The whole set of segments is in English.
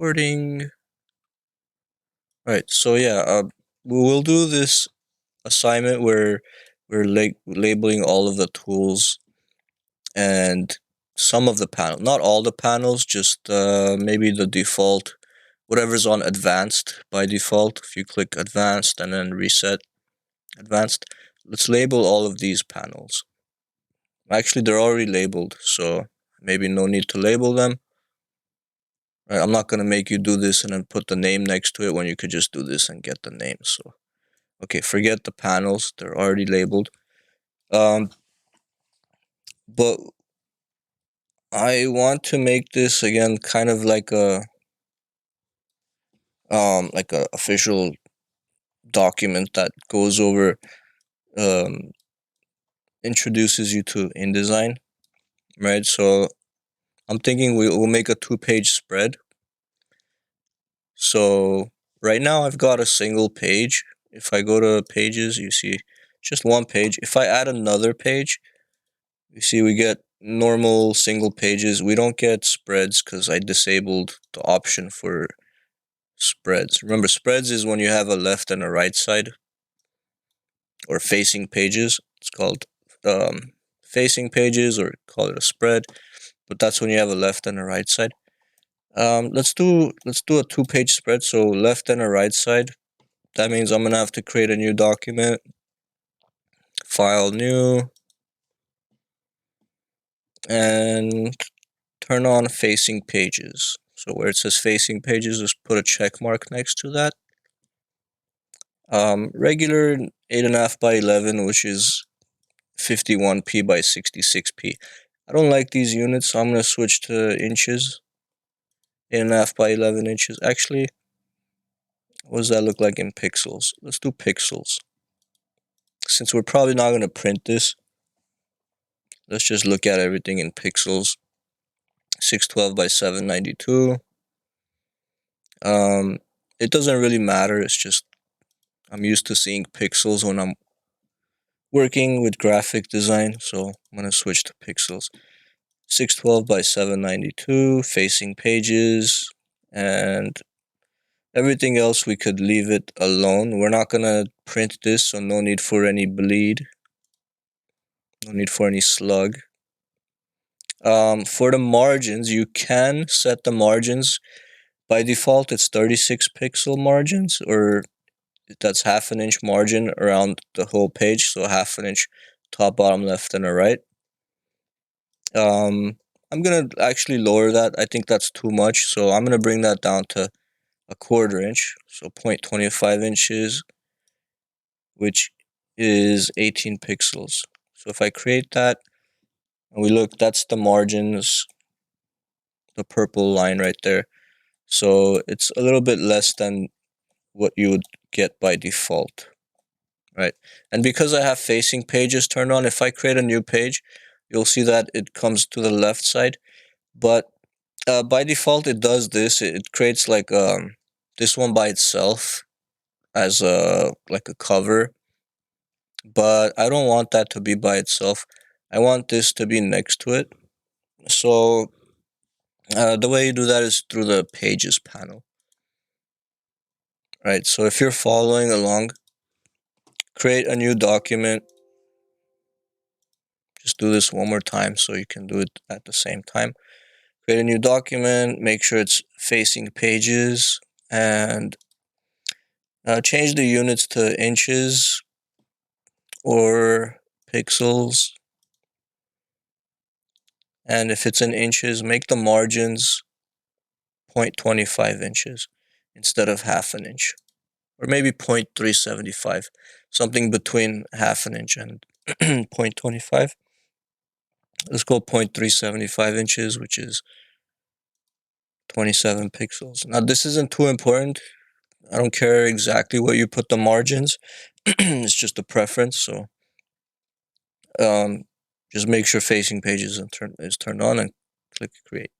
Recording. Right. So yeah, we will do this assignment where we're labeling all of the tools and some of the panel, not all the panels, just maybe the default, whatever's on advanced by default. If you click advanced and then reset advanced, let's label all of these panels. Actually, they're already labeled, so maybe no need to label them. Right, I'm not going to make you do this and then put the name next to it when you could just do this and get the name. So, okay, forget the panels. They're already labeled. But I want to make this again kind of like a official document that goes over um introduces you to InDesign, right? So I'm thinking we'll make a 2-page spread. So right now I've got a single page. If I go to pages, you see just one page. If I add another page, you see we get normal single pages. We don't get spreads because I disabled the option for spreads. Remember, spreads is when you have a left and a right side, or facing pages. It's called facing pages, or call it a spread. But that's when you have a left and a right side. Let's do a 2-page spread. So left and a right side. That means I'm gonna have to create a new document. File new. And turn on facing pages. So where it says facing pages, just put a check mark next to that. Regular 8.5 by 11, which is 51p by 66p. I don't like these units, so I'm going to switch to inches. 8.5 by 11 inches. Actually, what does that look like in pixels? Let's do pixels. Since we're probably not going to print this, let's just look at everything in pixels. 612 by 792. It doesn't really matter. It's just I'm used to seeing pixels when I'm working with graphic design, so I'm going to switch to pixels. 612 by 792, facing pages, and everything else we could leave it alone. We're not going to print this, so no need for any bleed. No need for any slug. For the margins, you can set the margins. By default, it's 36 pixel margins, or that's 1/2 inch margin around the whole page, so 1/2 inch top, bottom, left, and a right. I'm gonna actually lower that. I think that's too much, so I'm gonna bring that down to 1/4 inch, so 0.25 inches, which is 18 pixels. So if I create that and we look, that's the margins, the purple line right there. So it's a little bit less than what you would get by default, right? And because I have facing pages turned on, if I create a new page, you'll see that it comes to the left side. But by default, it does this. It creates like this one by itself as like a cover. But I don't want that to be by itself. I want this to be next to it. So the way you do that is through the Pages panel. Right. So if you're following along, create a new document. Just do this one more time so you can do it at the same time. Create a new document. Make sure it's facing pages, and change the units to inches or pixels. And if it's in inches, make the margins 0.25 inches instead of 1/2 inch, or maybe 0.375, something between 1/2 inch and 0.25. Let's go 0.375 inches, which is 27 pixels. Now, this isn't too important. I don't care exactly what you put the margins. It's just a preference. So just make sure facing pages is turned on and click create.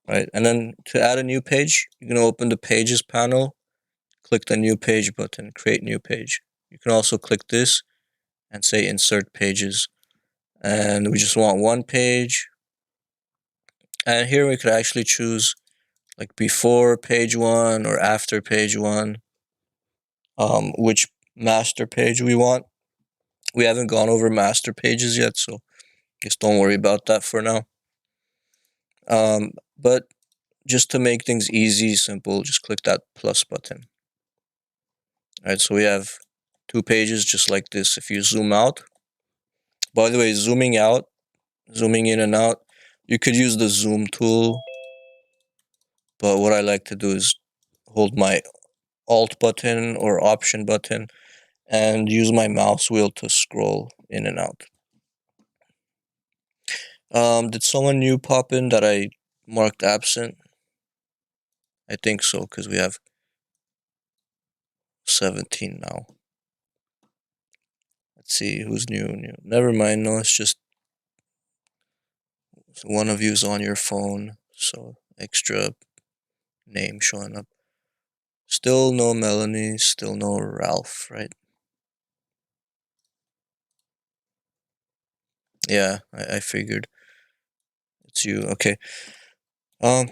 Right, and then to add a new page, you're going to open the Pages panel, click the New Page button, create new page. You can also click this and say Insert Pages. And we just want one page. And here we could actually choose like before page one or after page one, which master page we want. We haven't gone over master pages yet, so just don't worry about that for now. But just to make things easy, simple, just click that plus button. All right, so we have two pages just like this. If you zoom out, by the way, zooming out, zooming in and out, you could use the zoom tool, but what I like to do is hold my alt button or option button and use my mouse wheel to scroll in and out. Did someone new pop in that I marked absent? I think so, because we have 17 now. Let's see who's new. Never mind, no, it's just one of you's on your phone, so extra name showing up. Still no Melanie, still no Ralph, right? Yeah, I figured it's you. Okay. Right,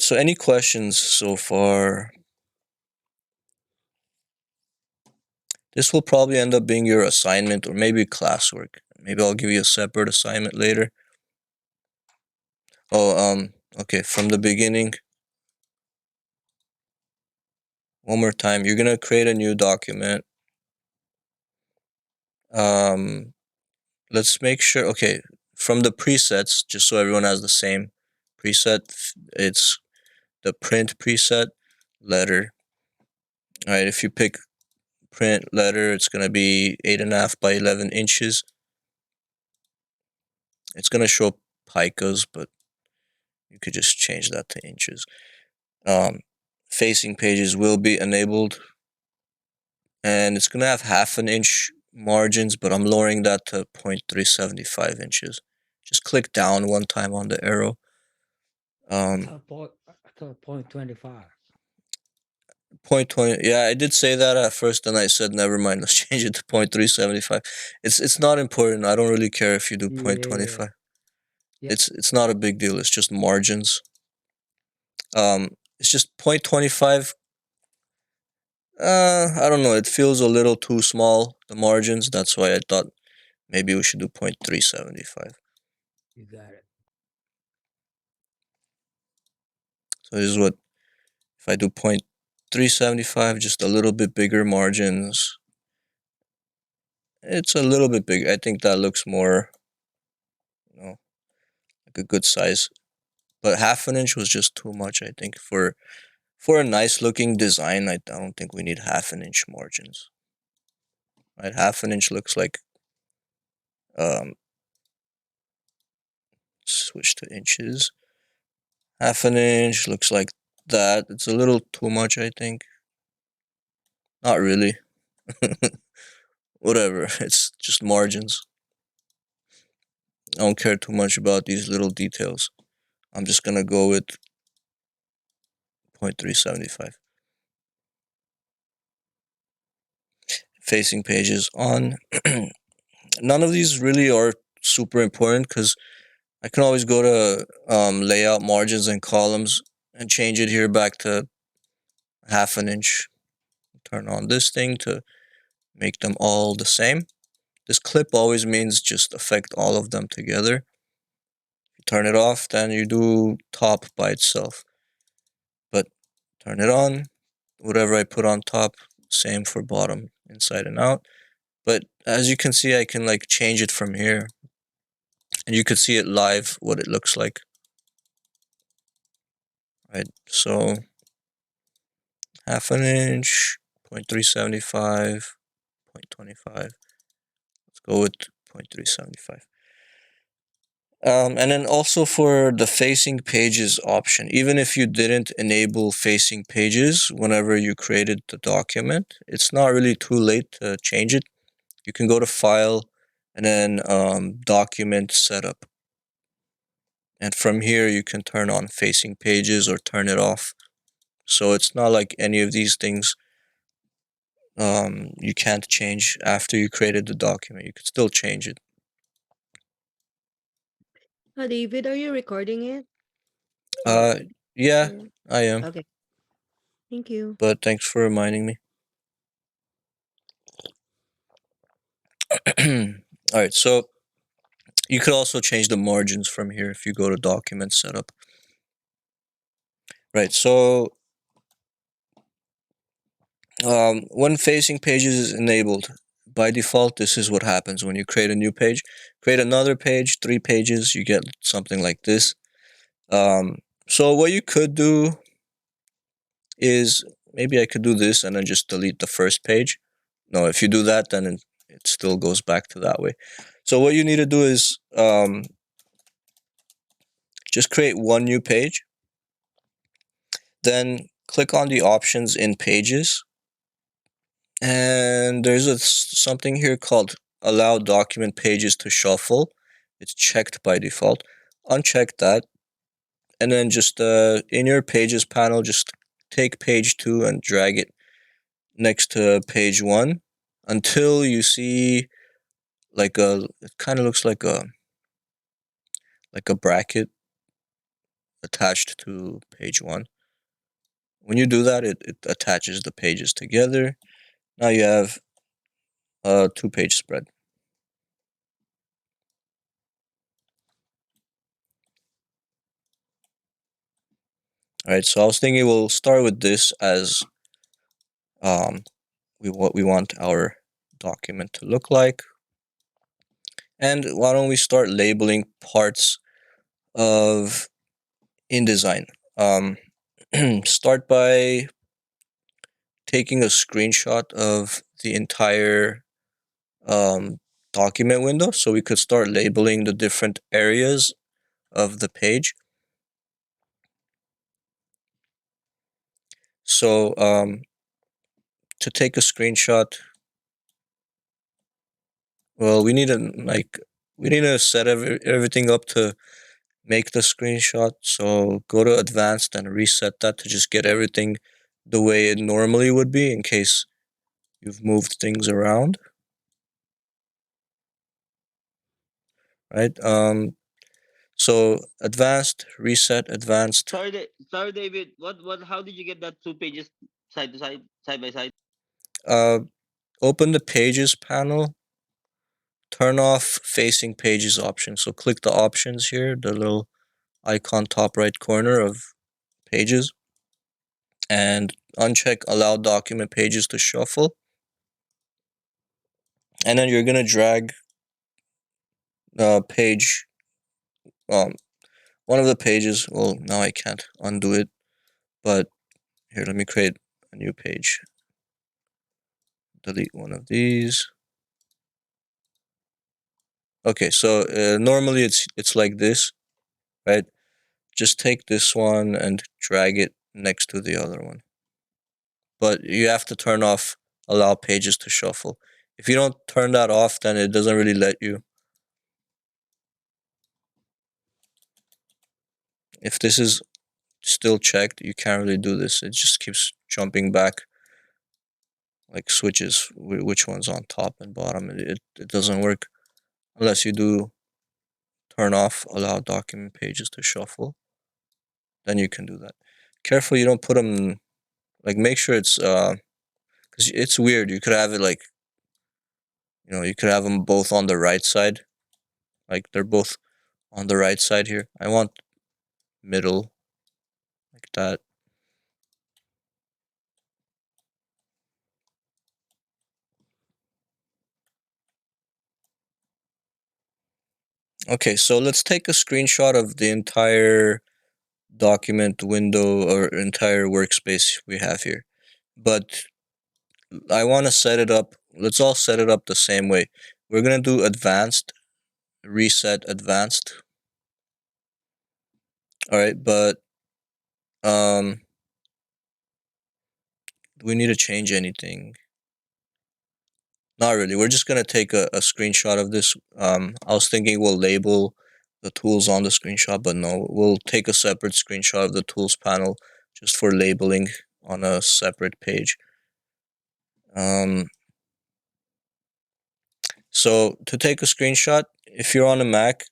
so any questions so far? This will probably end up being your assignment or maybe classwork. Maybe I'll give you a separate assignment later. Oh, okay, from the beginning. One more time. You're gonna create a new document. Let's make sure, okay, from the presets, just so everyone has the same preset, it's the print preset, letter. All right, if you pick print letter, it's gonna be 8.5 by 11 inches. It's gonna show picas, but you could just change that to inches. Facing pages will be enabled, and it's gonna have 1/2 inch margins, but I'm lowering that to 0.375 inches. Just click down one time on the arrow. I thought 0.25. 0.20. Yeah, I did say that at first, and I said never mind. Let's change it to 0.375. It's not important. I don't really care if you do Yeah. 0.25. Yep. It's not a big deal. It's just margins. It's just 0.25. I don't know. It feels a little too small, the margins. That's why I thought maybe we should do 0.375. You got it. So this is what, if I do 0.375, just a little bit bigger margins. It's a little bit big. I think that looks more, like a good size. But 1/2 inch was just too much, I think. For a nice looking design, I don't think we need 1/2 inch margins. Right? 1/2 inch looks like, um, switch to inches. 1/2 inch looks like that. It's a little too much, I think. Not really. Whatever. It's just margins. I don't care too much about these little details. I'm just gonna go with 0.375. Facing pages on. None of these really are super important because I can always go to layout margins and columns and change it here back to 1/2 inch. Turn on this thing to make them all the same. This clip always means just affect all of them together. Turn it off, then you do top by itself. But turn it on, whatever I put on top, same for bottom, inside and out. But as you can see, I can like change it from here. And you could see it live, what it looks like. Right, so 1/2 inch, 0.375, 0.25. Let's go with 0.375. And then also for the facing pages option, even if you didn't enable facing pages whenever you created the document, it's not really too late to change it. You can go to File and then Document Setup. And from here, you can turn on facing pages or turn it off. So it's not like any of these things you can't change after you created the document. You could still change it. David, are you recording it? Uh, Or yeah, or I am. okay. Thank you. But thanks for reminding me. All right, so you could also change the margins from here if you go to Document Setup. Right, so when facing pages is enabled, by default, this is what happens when you create a new page. Create another page, 3 pages, you get something like this. So what you could do is maybe I could do this and then just delete the first page. No, if you do that, then it still goes back to that way. So what you need to do is just create one new page. Then click on the options in Pages, and there's something here called Allow Document Pages to Shuffle. It's checked by default. Uncheck that, and then just in your Pages panel, just take page 2 and drag it next to page 1 until you see it kind of looks like a bracket attached to page 1. When you do that, it attaches the pages together. Now you have a 2-page spread. All right, so I was thinking we'll start with this as what we want our document to look like. And why don't we start labeling parts of InDesign? Start by taking a screenshot of the entire document window so we could start labeling the different areas of the page. So to take a screenshot, well, we need to set everything up to make the screenshot. So go to advanced and reset that to just get everything the way it normally would be in case you've moved things around. Right? So advanced, reset, advanced. Sorry, David. What? How did you get that 2 pages side to side, side by side? Uh, Open the Pages panel. Turn off Facing Pages option. So click the options here, the little icon top right corner of Pages, and uncheck Allow Document Pages to Shuffle. And then you're gonna drag page one of the pages. Well, now I can't undo it, but here, let me create a new page. Delete one of these. Okay, so normally it's like this, right? Just take this one and drag it next to the other one. But you have to turn off Allow Pages to Shuffle. If you don't turn that off, then it doesn't really let you. If this is still checked, you can't really do this. It just keeps jumping back, like switches which one's on top and bottom. It doesn't work unless you do turn off Allow Document Pages to Shuffle. Then you can do that. Careful you don't put them, like make sure it's because it's weird. You could have it like, you could have them both on the right side, like they're both on the right side here. I want middle, like that. Okay, so let's take a screenshot of the entire document window or entire workspace we have here. But I want to set it up. Let's all set it up the same way. We're going to do advanced, reset advanced. All right, but do we need to change anything? Not really. We're just gonna take a screenshot of this. I was thinking we'll label the tools on the screenshot, but no, we'll take a separate screenshot of the tools panel just for labeling on a separate page. Um, so to take a screenshot, if you're on a Mac,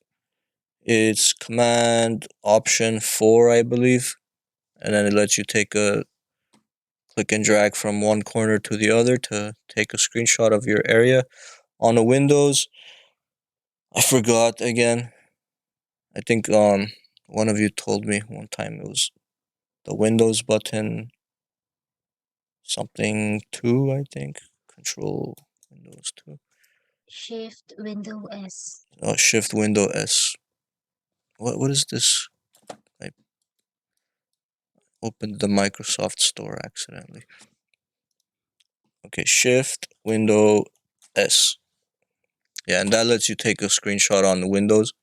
It's Command Option 4, I believe, and then it lets you take a click and drag from one corner to the other to take a screenshot of your area. On the Windows, I forgot again. I think one of you told me one time it was the Windows button something 2, I think. Control Windows 2. Shift Window S. Oh, Shift Window S. What is this? I opened the Microsoft Store accidentally. Okay, Shift Window S. Yeah, and that lets you take a screenshot on the Windows.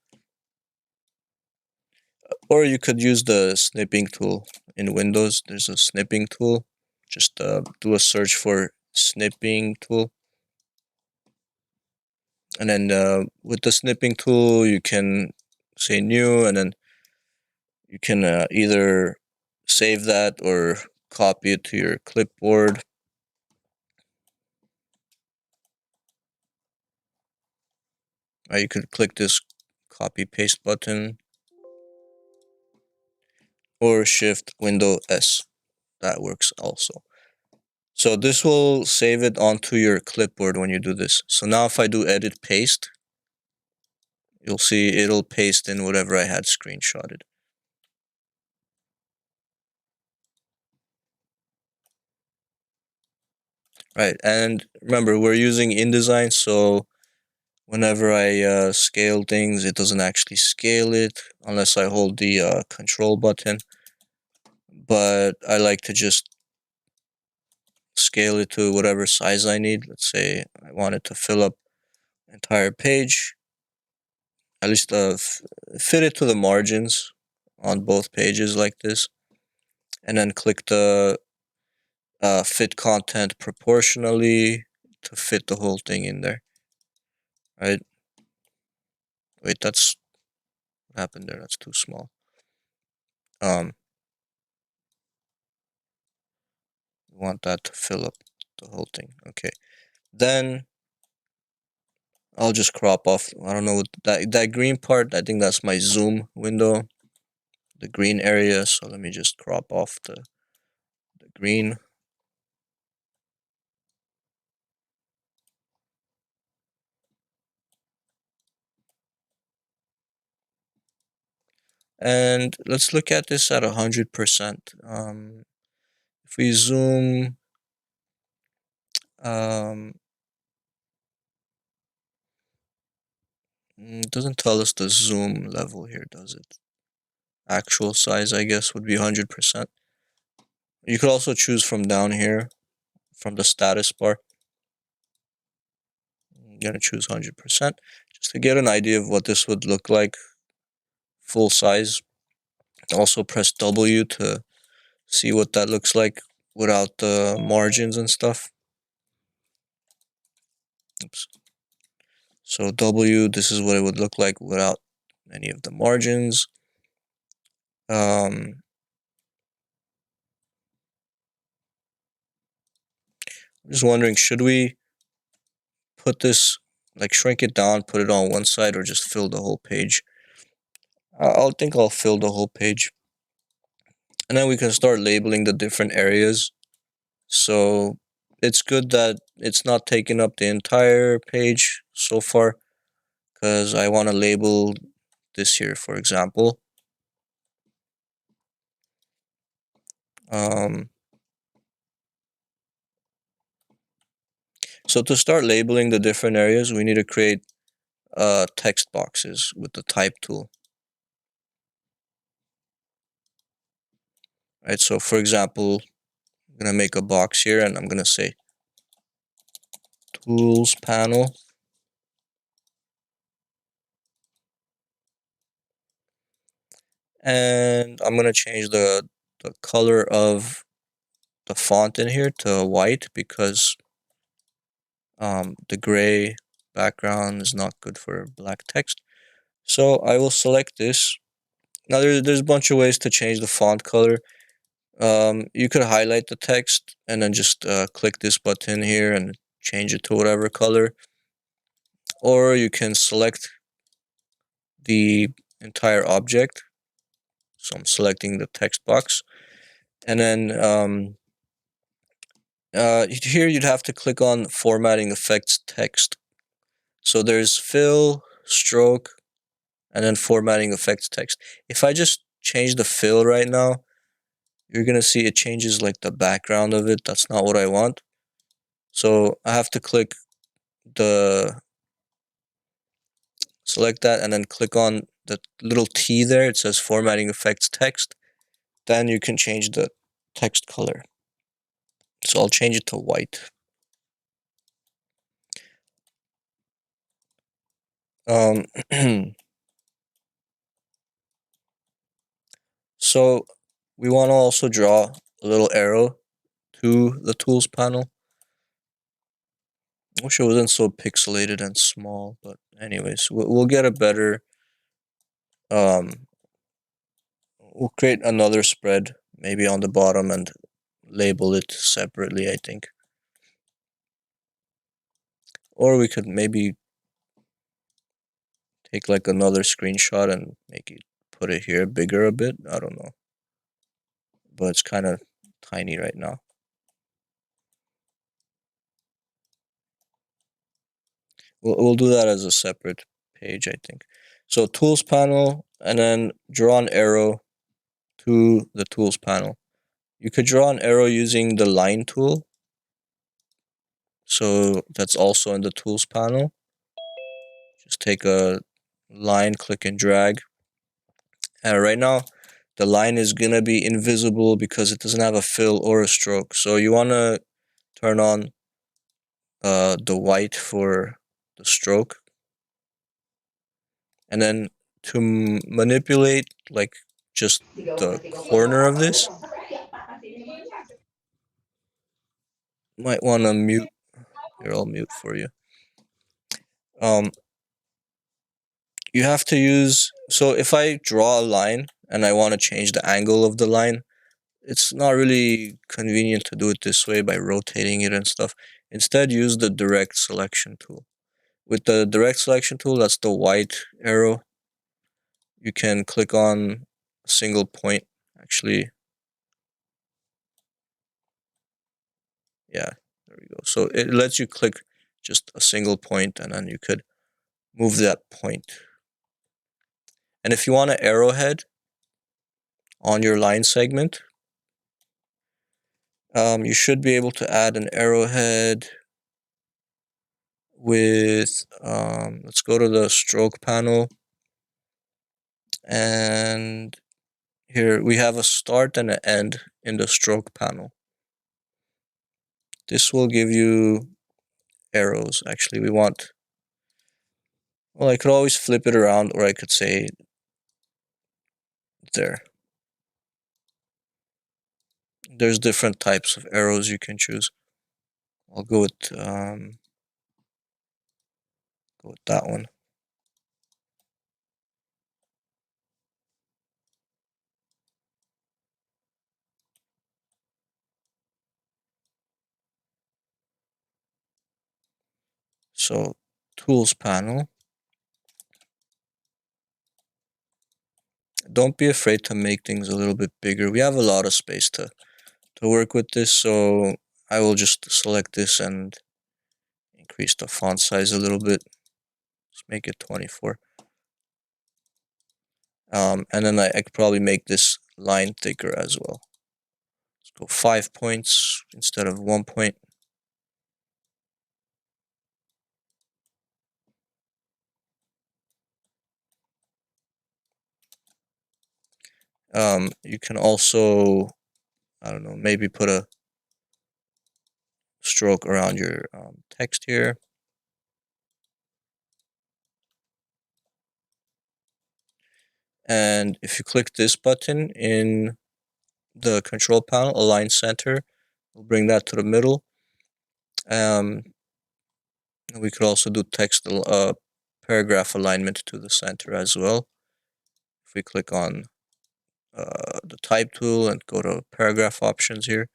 Or you could use the snipping tool in Windows. There's a snipping tool. Just do a search for snipping tool. And then with the snipping tool, you can say new, and then you can either save that or copy it to your clipboard. You could click this copy paste button or Shift Window S. That works also. So this will save it onto your clipboard when you do this. So now if I do edit paste, you'll see it'll paste in whatever I had screenshotted. Right, and remember we're using InDesign, so whenever I scale things, it doesn't actually scale it unless I hold the control button. But I like to just scale it to whatever size I need. Let's say I want it to fill up the entire page. At least fit it to the margins on both pages like this. And then click the fit content proportionally to fit the whole thing in there. Right? Wait, that's what happened there. That's too small. We want that to fill up the whole thing. Okay. Then I'll just crop off. I don't know what that green part. I think that's my zoom window, the green area. So let me just crop off the green. And let's look at this at 100%. If we zoom, it doesn't tell us the zoom level here, does it? Actual size, I guess, would be 100%. You could also choose from down here, from the status bar. I'm gonna choose 100% just to get an idea of what this would look like full size. Also press W to see what that looks like without the margins and stuff. Oops. So W, this is what it would look like without any of the margins. I'm just wondering, should we put this, like shrink it down, put it on one side, or just fill the whole page? I'll think I'll fill the whole page. And then we can start labeling the different areas. So it's good that it's not taking up the entire page so far, because I want to label this here, for example. So to start labeling the different areas, we need to create text boxes with the type tool. Right, so for example, I'm gonna make a box here and I'm gonna say tools panel. And I'm gonna change the color of the font in here to white because the gray background is not good for black text. So I will select this. Now there's a bunch of ways to change the font color. You could highlight the text and then just click this button here and change it to whatever color. Or you can select the entire object. So I'm selecting the text box. And then here you'd have to click on Formatting Effects Text. So there's Fill, Stroke, and then Formatting Effects Text. If I just change the fill right now, you're going to see it changes like the background of it. That's not what I want. So I have to click select that and then click on the little T there. It says Formatting Effects Text. Then you can change the text color. So I'll change it to white. So we want to also draw a little arrow to the tools panel. I wish it wasn't so pixelated and small, but anyways, we'll get a better, we'll create another spread maybe on the bottom and label it separately, I think. Or we could maybe take like another screenshot and put it here bigger a bit. I don't know. But it's kind of tiny right now. We'll do that as a separate page, I think. So tools panel, and then draw an arrow to the tools panel. You could draw an arrow using the line tool. So that's also in the tools panel. Just take a line, click and drag. And right now, the line is gonna be invisible because it doesn't have a fill or a stroke. So you wanna turn on the white for the stroke. And then to manipulate like just the corner of this, might want to mute. Here, I'll mute for you. You have to use, so if I draw a line and I want to change the angle of the line, it's not really convenient to do it this way by rotating it and stuff. Instead, use the direct selection tool. With the direct selection tool, that's the white arrow. You can click on a single point. Actually, yeah, there we go. So it lets you click just a single point and then you could move that point. And if you want an arrowhead on your line segment, you should be able to add an arrowhead with, let's go to the stroke panel. And here we have a start and an end in the stroke panel. This will give you arrows. Actually, we want, well, I could always flip it around, or I could say there. There's different types of arrows you can choose. I'll go with that one. So tools panel. Don't be afraid to make things a little bit bigger. We have a lot of space to work with this, so I will just select this and increase the font size a little bit. Let's make it 24. And then I could probably make this line thicker as well. Let's go 5 points instead of 1 point. You can also, I don't know, maybe put a stroke around your text here. And if you click this button in the control panel, align center, we'll bring that to the middle. We could also do text paragraph alignment to the center as well. If we click on the type tool and go to paragraph options here,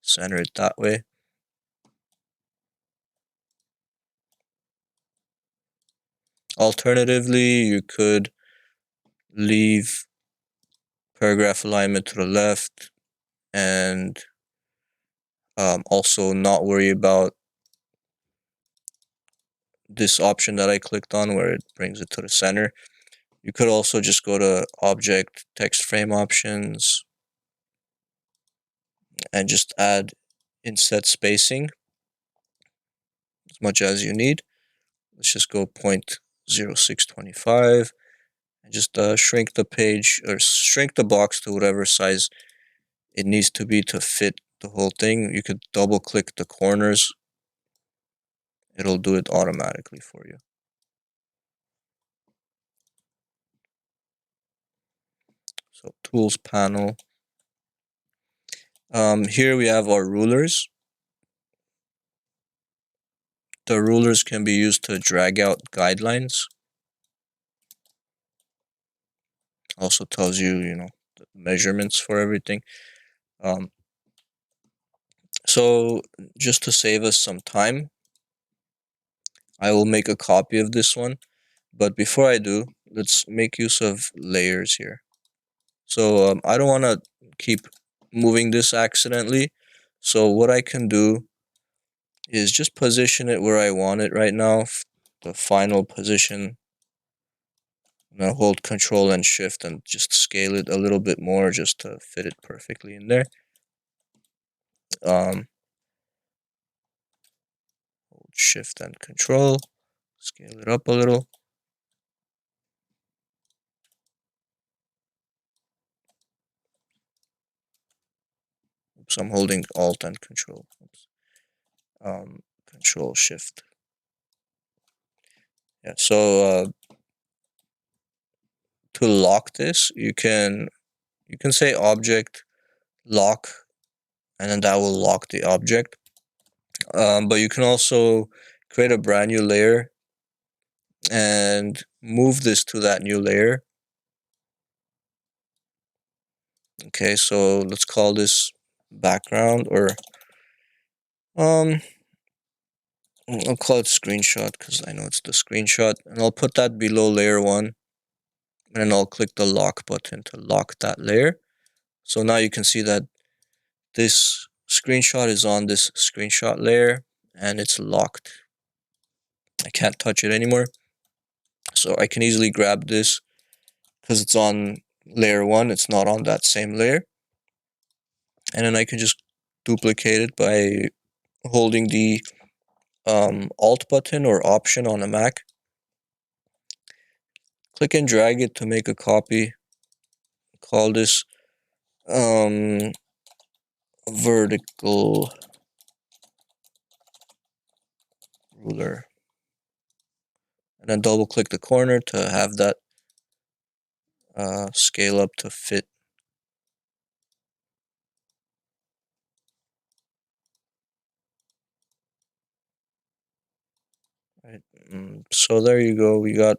center it that way. Alternatively, you could leave paragraph alignment to the left, and also not worry about this option that I clicked on where it brings it to the center. You could also just go to Object, Text Frame Options, and just add inset spacing as much as you need. Let's just go 0.0625 and just shrink the page or shrink the box to whatever size it needs to be to fit the whole thing. You could double click the corners. It'll do it automatically for you. So Tools panel. Here we have our rulers. The rulers can be used to drag out guidelines. Also tells you, the measurements for everything. So just to save us some time, I will make a copy of this one. But before I do, let's make use of layers here. So I don't want to keep moving this accidentally. So what I can do is just position it where I want it right now, the final position. And I'll hold Control and Shift and just scale it a little bit more just to fit it perfectly in there. Hold Shift and Control, scale it up a little. Oops, I'm holding Alt and Control. Control Shift. Yeah, so to lock this, you can say Object Lock, and then that will lock the object. But you can also create a brand new layer and move this to that new layer. Okay, so let's call this background, or I'll call it screenshot because I know it's the screenshot, and I'll put that below layer 1, and then I'll click the lock button to lock that layer. So now you can see that this screenshot is on this screenshot layer and it's locked. I can't touch it anymore. So I can easily grab this because it's on layer 1, it's not on that same layer. And then I can just duplicate it by holding the Alt button or Option on a Mac. Click and drag it to make a copy. Call this vertical ruler. And then double click the corner to have that scale up to fit. Right. So there you go. We got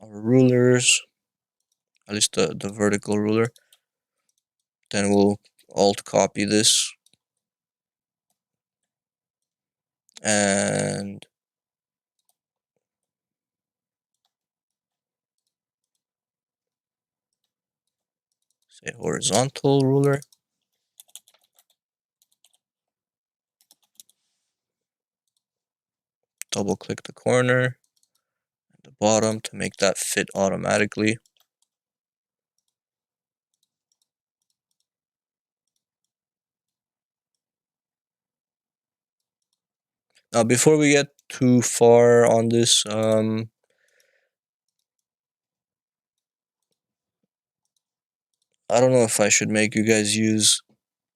our rulers, at least the vertical ruler. Then we'll Alt copy this and say horizontal ruler. Double click the corner at the bottom to make that fit automatically. Now, before we get too far on this, I don't know if I should make you guys use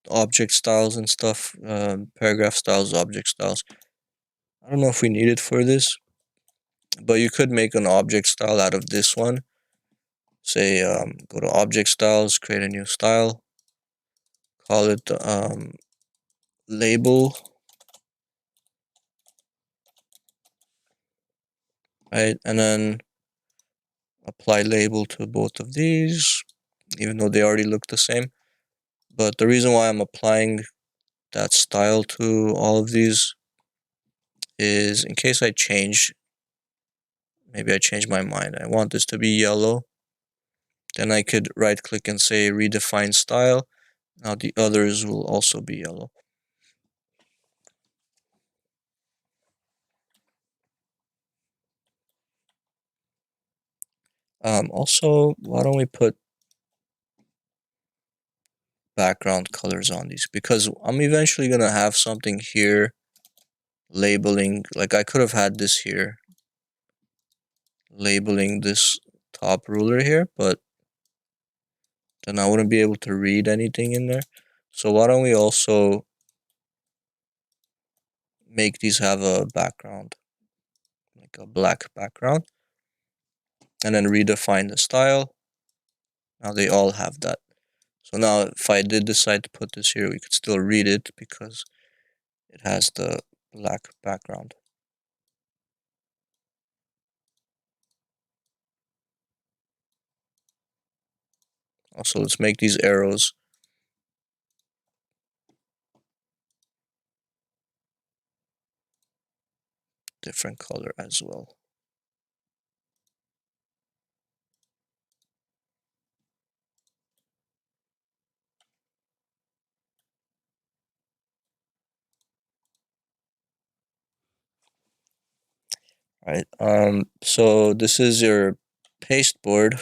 object styles and stuff, paragraph styles, object styles. I don't know if we need it for this, but you could make an object style out of this one. Say, go to object styles, create a new style, call it label, right? And then apply label to both of these, even though they already look the same. But the reason why I'm applying that style to all of these is in case I change, maybe I change my mind. I want this to be yellow. Then I could right click and say redefine style. Now the others will also be yellow. Also, why don't we put background colors on these? Because I'm eventually gonna have something here labeling, like I could have had this here, labeling this top ruler here, but then I wouldn't be able to read anything in there. So why don't we also make these have a background, like a black background, and then redefine the style. Now they all have that. So now if I did decide to put this here, we could still read it because it has the black background. Also, let's make these arrows different color as well. Right. So this is your paste board.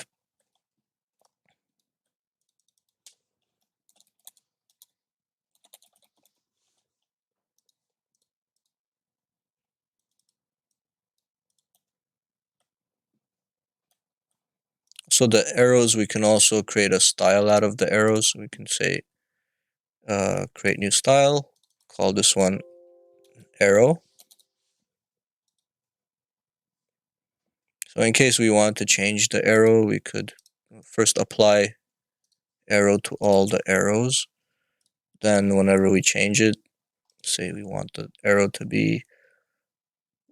So the arrows, we can also create a style out of the arrows. We can say create new style, call this one arrow. So in case we want to change the arrow, we could first apply arrow to all the arrows. Then whenever we change it, say we want the arrow to be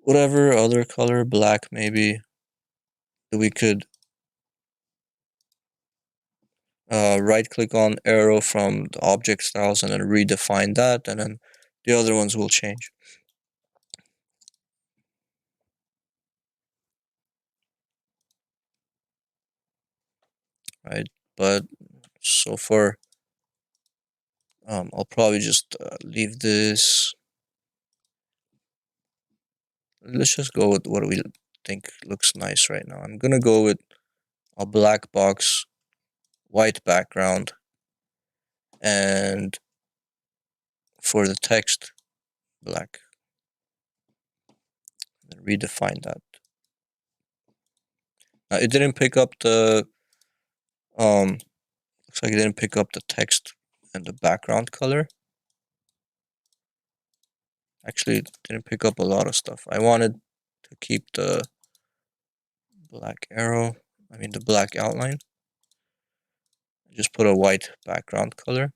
whatever other color, black maybe, we could right click on arrow from the object styles and then redefine that, and then the other ones will change. Right, but so far I'll probably just leave this. Let's just go with what we think looks nice right now. I'm gonna go with a black box, white background, and for the text, black. Redefine that. Now it didn't pick up the looks like it didn't pick up the text and the background color. Actually, it didn't pick up a lot of stuff. I wanted to keep the black arrow, the black outline. Just put a white background color.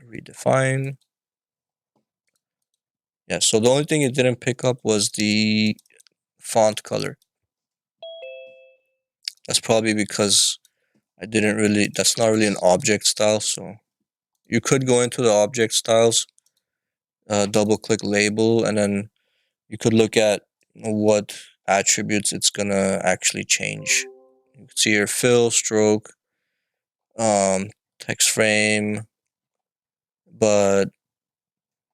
Redefine. Yeah, so the only thing it didn't pick up was the font color. That's probably because that's not really an object style, so you could go into the object styles, double click label, and then you could look at what attributes it's gonna actually change. You can see here fill, stroke, text frame, but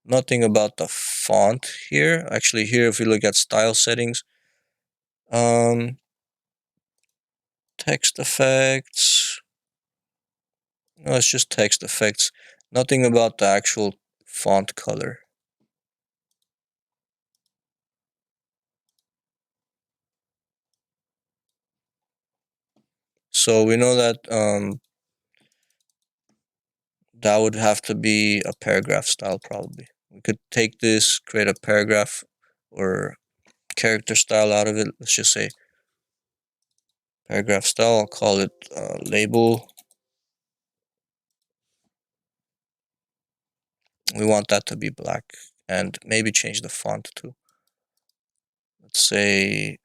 nothing about the font here. Actually, here if we look at style settings, text effects. No, it's just text effects. Nothing about the actual font color. So we know that that would have to be a paragraph style probably. We could take this, create a paragraph or character style out of it. Let's just say paragraph style. I'll call it label. We want that to be black and maybe change the font too. Let's say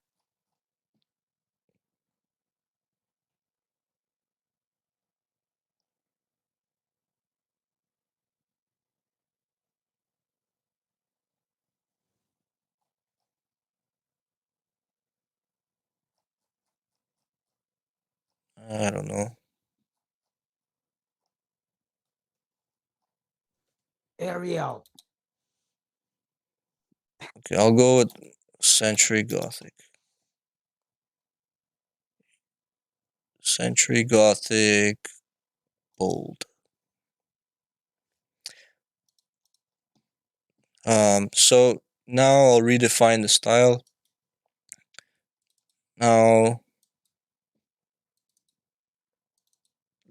I don't know. Arial. Okay, I'll go with Century Gothic. Century Gothic bold. So now I'll redefine the style. Now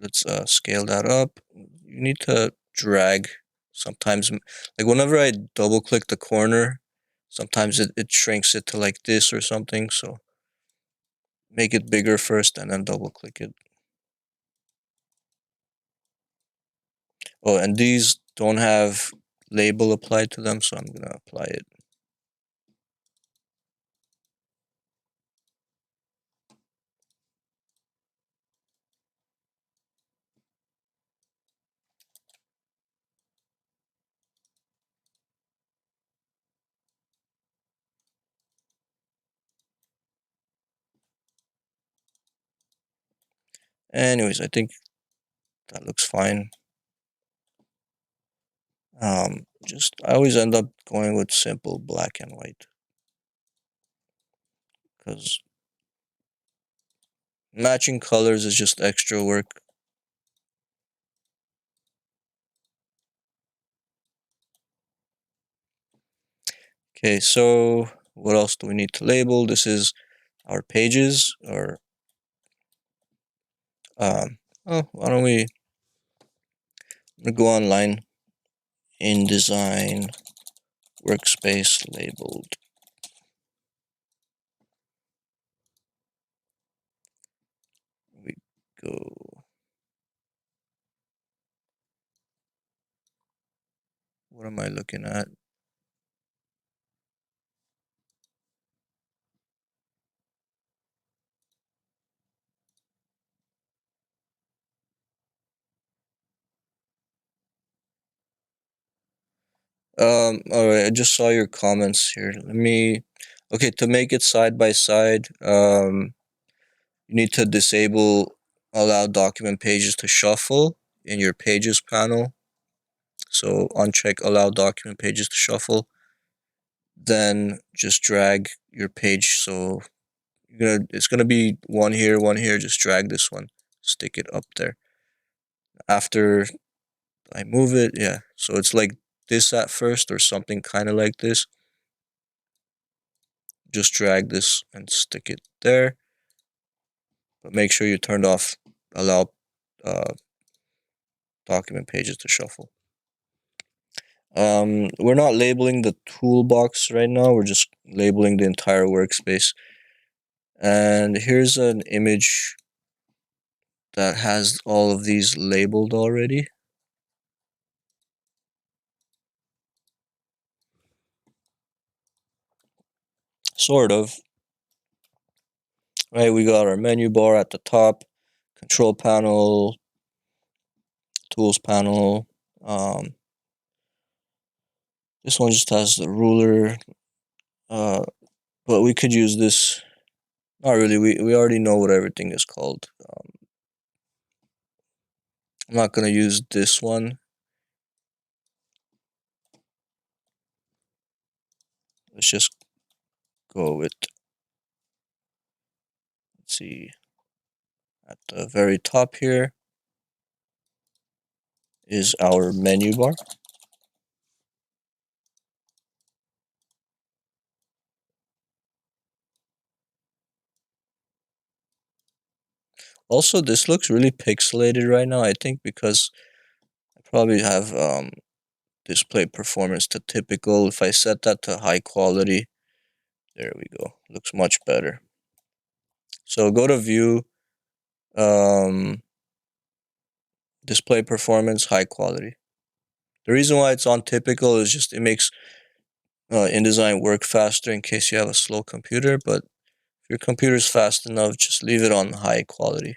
let's scale that up. You need to drag sometimes, like whenever I double click the corner, sometimes it shrinks it to like this or something. So make it bigger first and then double click it. Oh, and these don't have label applied to them, so I'm gonna apply it. Anyways, I think that looks fine. I always end up going with simple black and white because matching colors is just extra work. Okay, so what else do we need to label? This is our pages, or why don't we go online, InDesign workspace labeled. We go. What am I looking at? All right, I just saw your comments here. Okay, to make it side by side, you need to disable allow document pages to shuffle in your pages panel. So uncheck allow document pages to shuffle. Then just drag your page. So it's gonna be one here. Just drag this one, stick it up there. After I move it, yeah. So it's like this at first, or something kind of like this. Just drag this and stick it there. But make sure you turned off allow document pages to shuffle. We're not labeling the toolbox right now. We're just labeling the entire workspace. And here's an image that has all of these labeled already. Sort of. Right, we got our menu bar at the top, control panel, tools panel. This one just has the ruler. But we could use this. Not really. We already know what everything is called. I'm not gonna use this one. Let's just go with. Let's see. At the very top here is our menu bar. Also, this looks really pixelated right now, I think, because I probably have display performance to typical. If I set that to high quality, there we go. Looks much better. So go to view, display performance, high quality. The reason why it's on typical is just it makes InDesign work faster in case you have a slow computer, but if your computer's fast enough, just leave it on high quality.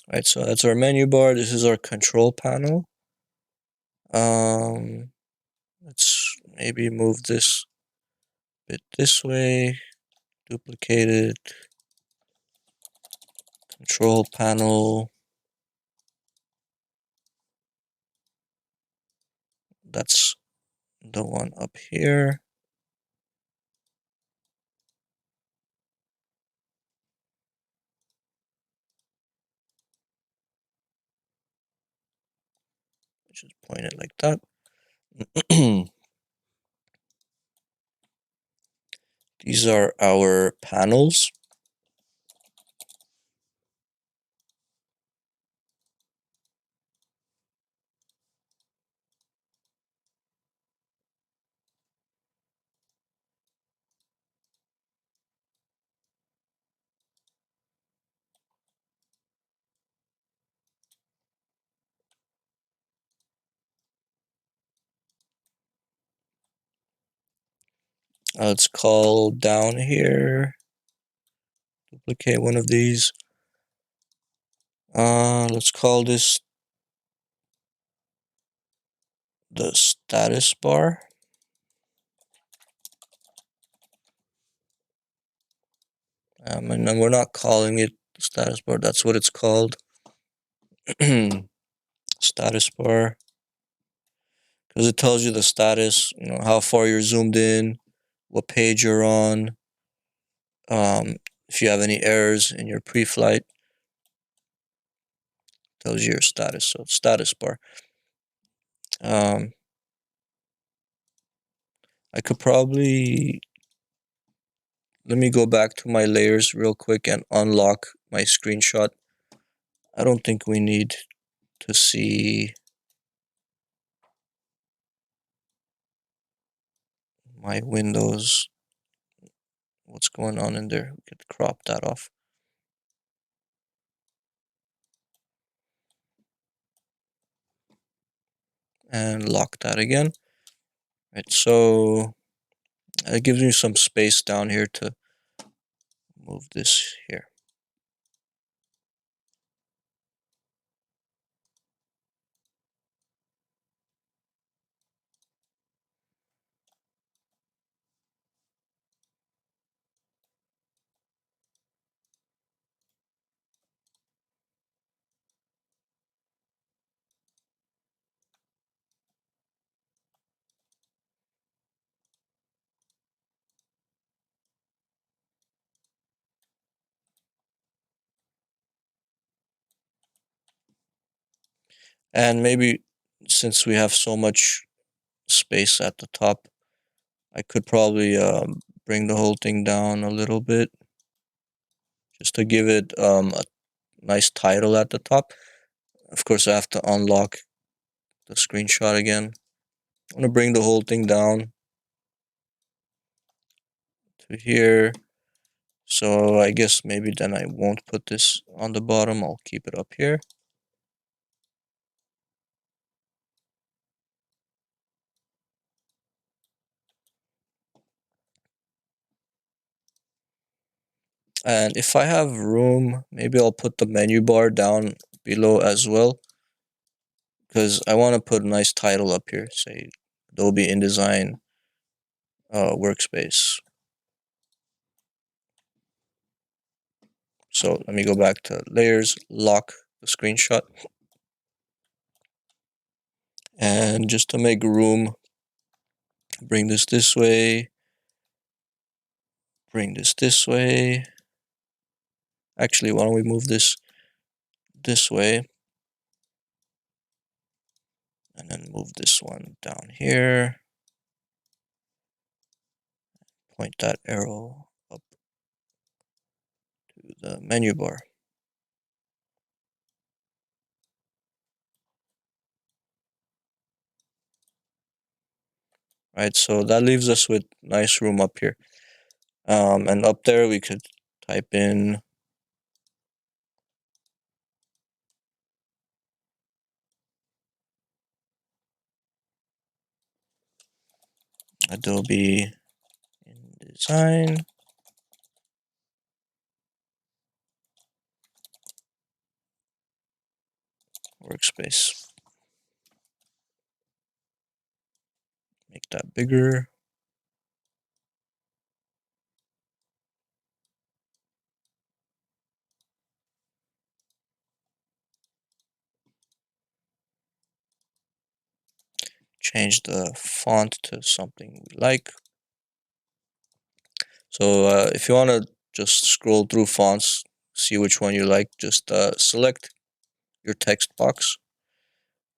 Right, so that's our menu bar. This is our control panel. Let's maybe move this bit this way, duplicate it, control panel. That's the one up here. Just point it like that. These are our panels. Let's call down here, duplicate one of these. Let's call this the status bar. And then we're not calling it status bar, that's what it's called. Status bar. Because it tells you the status, how far you're zoomed in, what page you're on, if you have any errors in your pre-flight, tells you your status. So status bar. I could probably, let me go back to my layers real quick and unlock my screenshot. I don't think we need to see my windows, what's going on in there. We could crop that off. And lock that again. Right, so it gives me some space down here to move this here. And maybe since we have so much space at the top, I could probably bring the whole thing down a little bit just to give it a nice title at the top. Of course, I have to unlock the screenshot again. I'm going to bring the whole thing down to here. So I guess maybe then I won't put this on the bottom. I'll keep it up here. And if I have room, maybe I'll put the menu bar down below as well, because I want to put a nice title up here, say Adobe InDesign workspace. So let me go back to layers, lock the screenshot. And just to make room, bring this way, bring this way. Actually, why don't we move this way? And then move this one down here. Point that arrow up to the menu bar. Right, so that leaves us with nice room up here. And up there we could type in Adobe InDesign. workspace. Make that bigger. Change the font to something we like. So if you want to just scroll through fonts, see which one you like, just select your text box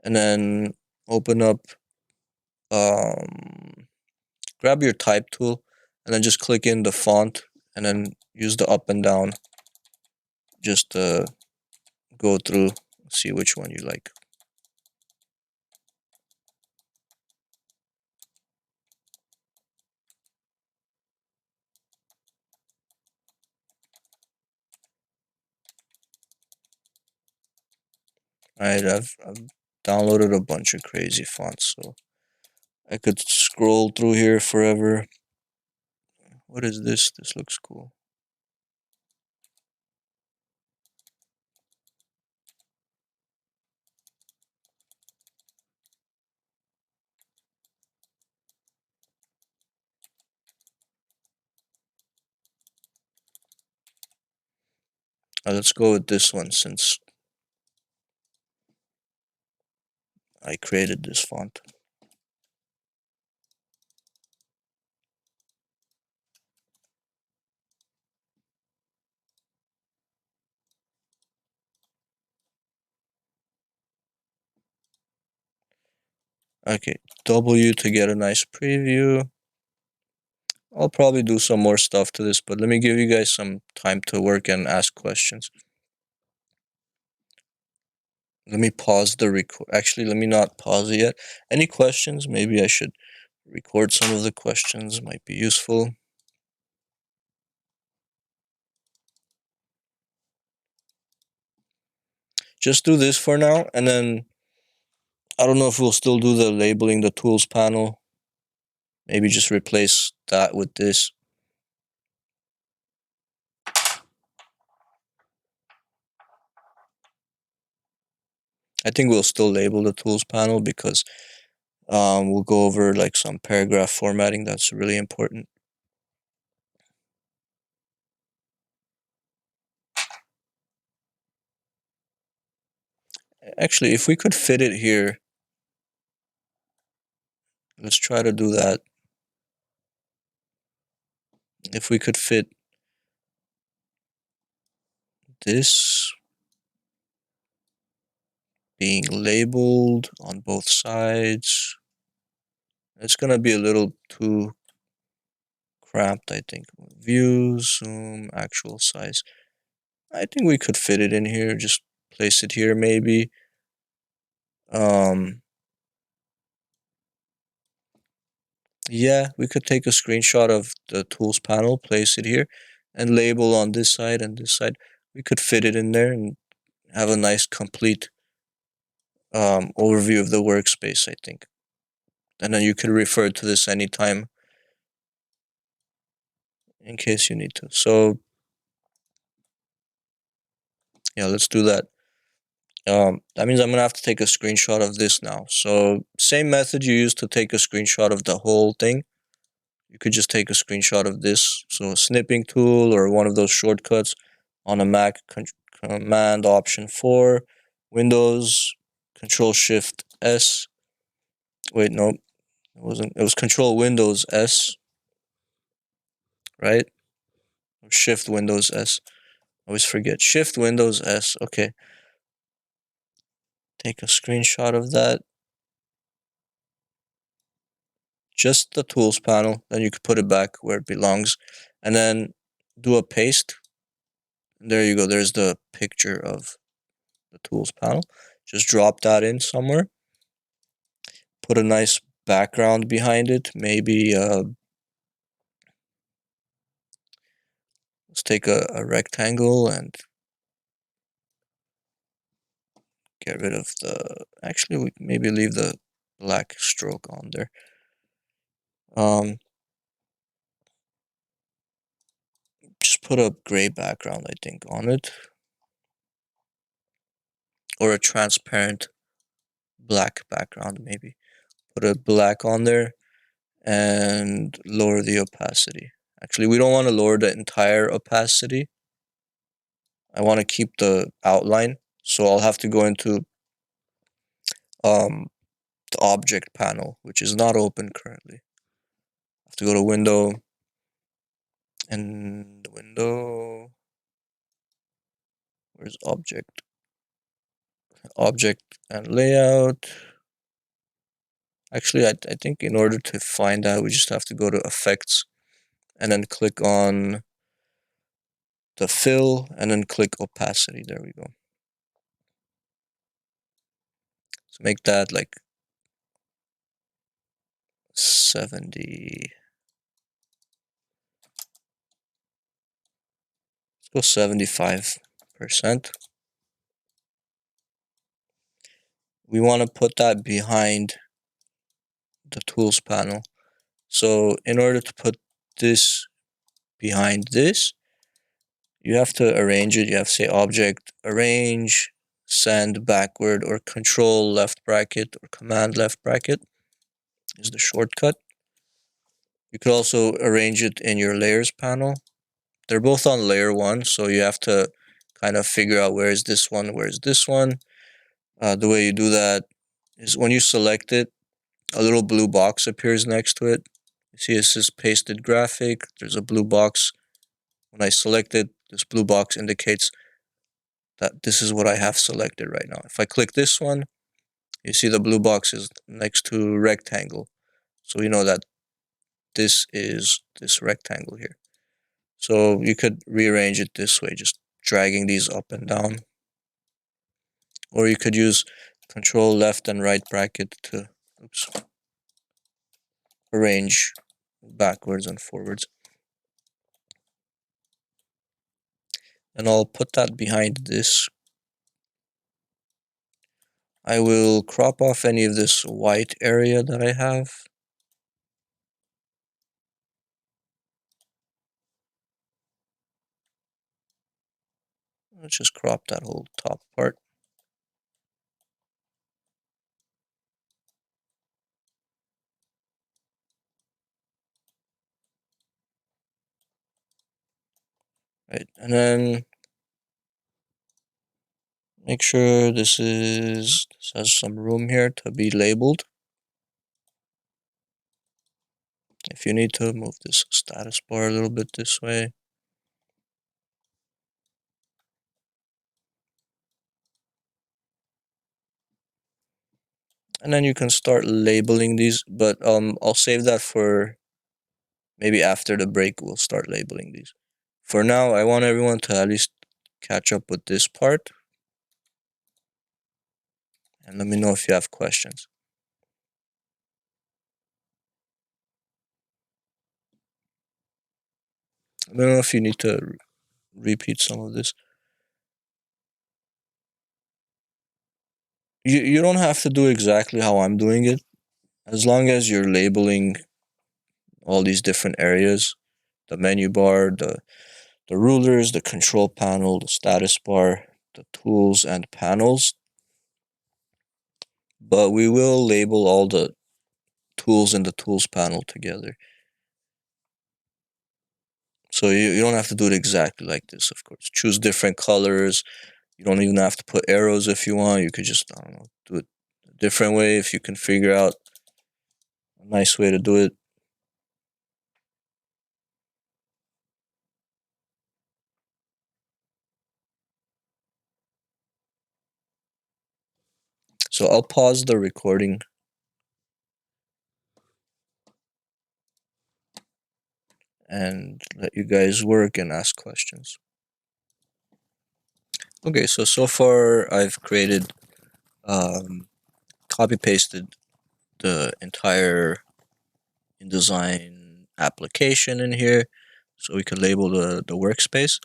and then open up, grab your type tool and then just click in the font and then use the up and down just to go through, see which one you like. Alright, I've downloaded a bunch of crazy fonts, so I could scroll through here forever. What is this? This looks cool. Let's go with this one since I created this font. Okay, W to get a nice preview. I'll probably do some more stuff to this, but let me give you guys some time to work and ask questions. Let me pause the record. Actually, let me not pause it yet. Any questions? Maybe I should record some of the questions. Might be useful. Just do this for now, and then I don't know if we'll still do the labeling the tools panel. Maybe just replace that with this. I think we'll still label the tools panel because we'll go over like some paragraph formatting that's really important. Actually, if we could fit it here, let's try to do that. If we could fit this being labeled on both sides, it's gonna be a little too cramped, I think. View, zoom, actual size. I think we could fit it in here, just place it here maybe. Yeah, we could take a screenshot of the tools panel, place it here, and label on this side and this side. We could fit it in there and have a nice complete overview of the workspace, I think. And then you could refer to this anytime in case you need to. So yeah, let's do that. That means I'm gonna have to take a screenshot of this now. So same method you used to take a screenshot of the whole thing. You could just take a screenshot of this. So a snipping tool or one of those shortcuts on a Mac, Command Option 4, Windows, Control Shift S. Wait, no, it wasn't. It was Control Windows S, right? Or Shift Windows S. I always forget. Shift Windows S. Okay. Take a screenshot of that. Just the tools panel. Then you could put it back where it belongs. And then do a paste. There you go. There's the picture of the tools panel. Just drop that in somewhere. Put a nice background behind it. Maybe let's take a rectangle and get rid of the. Actually, we maybe leave the black stroke on there. Just put a gray background, I think, on it. or a transparent black background maybe. Put a black on there and lower the opacity. Actually, we don't want to lower the entire opacity. I want to keep the outline, so I'll have to go into the object panel, which is not open currently. I have to go to window, and window, where's object? Object and layout. Actually, I think in order to find that, we just have to go to effects and then click on the fill and then click opacity. There we go. So make that like 70. Let's go 75%. We want to put that behind the tools panel. So in order to put this behind this, you have to arrange it. You have to say object arrange, send backward, or control left bracket or command left bracket is the shortcut. You could also arrange it in your layers panel. They're both on layer 1, so you have to kind of figure out where is this one, where is this one. The way you do that is when you select it, a little blue box appears next to it. You see it says pasted graphic. There's a blue box. When I select it, this blue box indicates that this is what I have selected right now. If I click this one, you see the blue box is next to rectangle. So you know that this is this rectangle here. So you could rearrange it this way, just dragging these up and down. Or you could use control left and right bracket to arrange backwards and forwards. And I'll put that behind this. I will crop off any of this white area that I have. Let's just crop that whole top part. Right, and then make sure this has some room here to be labeled. If you need to move this status bar a little bit this way. And then you can start labeling these, but I'll save that for maybe after the break. We'll start labeling these. For now, I want everyone to at least catch up with this part. And let me know if you have questions. I don't know if you need to repeat some of this. You don't have to do exactly how I'm doing it, as long as you're labeling all these different areas, the menu bar, the rulers, the control panel, the status bar, the tools and panels. But we will label all the tools in the tools panel together. So you don't have to do it exactly like this, of course. Choose different colors. You don't even have to put arrows if you want. You could just, I don't know, do it a different way if you can figure out a nice way to do it. So I'll pause the recording and let you guys work and ask questions. Okay, so far I've created, copy pasted the entire InDesign application in here, so we could label the workspace.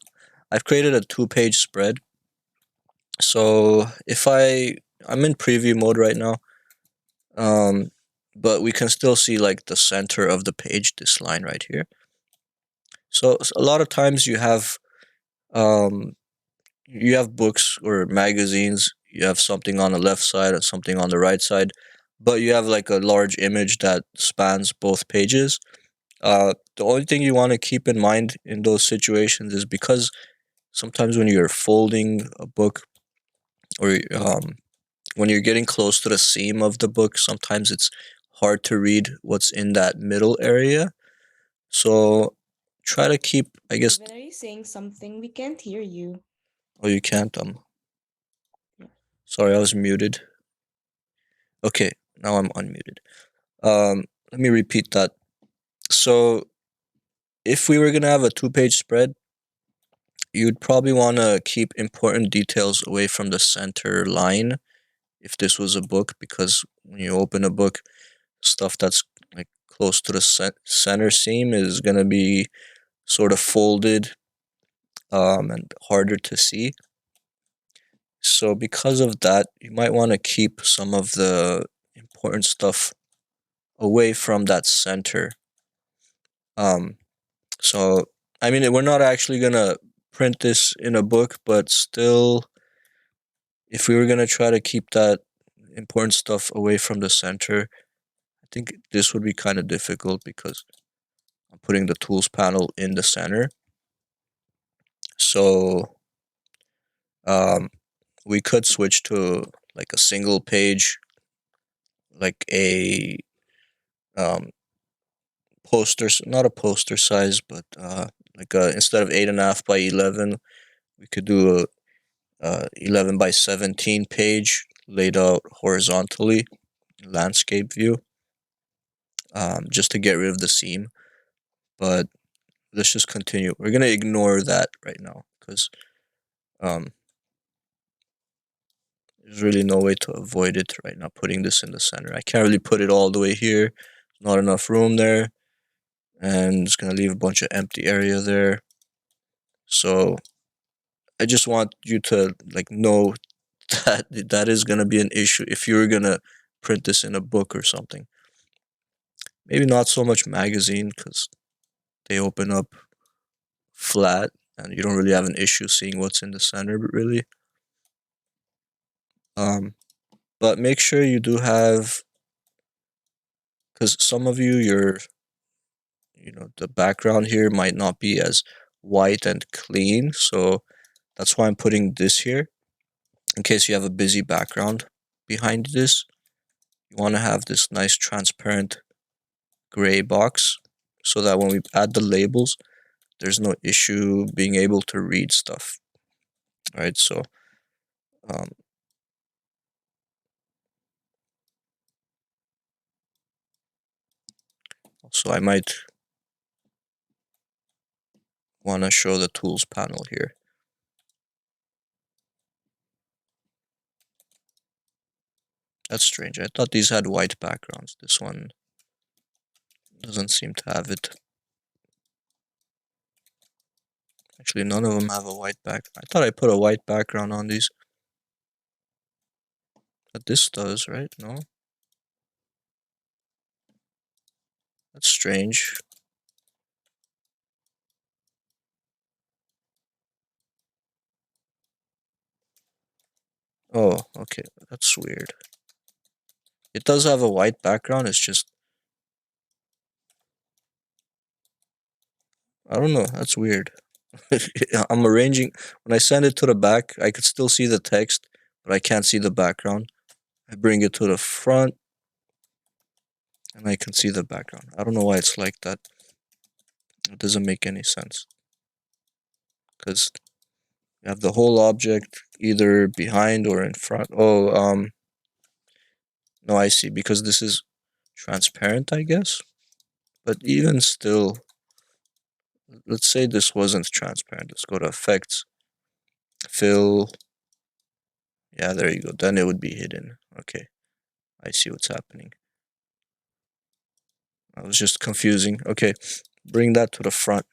I've created a 2-page spread. So if I'm in preview mode right now, but we can still see like the center of the page, this line right here. So a lot of times you have books or magazines, you have something on the left side and something on the right side, but you have like a large image that spans both pages. The only thing you want to keep in mind in those situations is because sometimes when you're folding a book or when you're getting close to the seam of the book, sometimes it's hard to read what's in that middle area. So try to keep, I guess. Steven, are you saying something? We can't hear you. Oh, you can't. Yeah. Sorry, I was muted. Okay, now I'm unmuted. Let me repeat that. So if we were gonna have a two-page spread, you'd probably want to keep important details away from the center line if this was a book, because when you open a book, stuff that's like close to the center seam is gonna be sort of folded and harder to see. So because of that, you might want to keep some of the important stuff away from that center. Um, so I mean, we're not actually gonna print this in a book, but still, if we were gonna try to keep that important stuff away from the center, I think this would be kind of difficult because I'm putting the tools panel in the center. So we could switch to like a single page, like a um, poster, not a poster size, but like instead of 8.5 by 11, we could do a 11 by 17 page laid out horizontally, landscape view, just to get rid of the seam. But let's just continue. We're gonna ignore that right now because there's really no way to avoid it right now. Putting this in the center, I can't really put it all the way here. Not enough room there, and it's gonna leave a bunch of empty area there. So I just want you to like know that that is gonna be an issue if you're gonna print this in a book or something. Maybe not so much magazine because they open up flat and you don't really have an issue seeing what's in the center really. But make sure you do have, because some of you, the background here might not be as white and clean, so that's why I'm putting this here in case you have a busy background behind this. You want to have this nice transparent gray box so that when we add the labels, there's no issue being able to read stuff. All right, so also I might want to show the tools panel here. That's strange. I thought these had white backgrounds. This one doesn't seem to have it. Actually, none of them have a white back. I thought I put a white background on these. But this does, right? No? That's strange. Oh, okay. That's weird. It does have a white background. It's just, I don't know. That's weird. I'm arranging. When I send it to the back, I could still see the text, but I can't see the background. I bring it to the front, and I can see the background. I don't know why it's like that. It doesn't make any sense. Because you have the whole object either behind or in front. Oh, no, I see. Because this is transparent, I guess. But even still, let's say this wasn't transparent. Let's go to effects, fill. Yeah, there you go. Then it would be hidden. Okay, I see what's happening. I was just confusing. Okay, bring that to the front.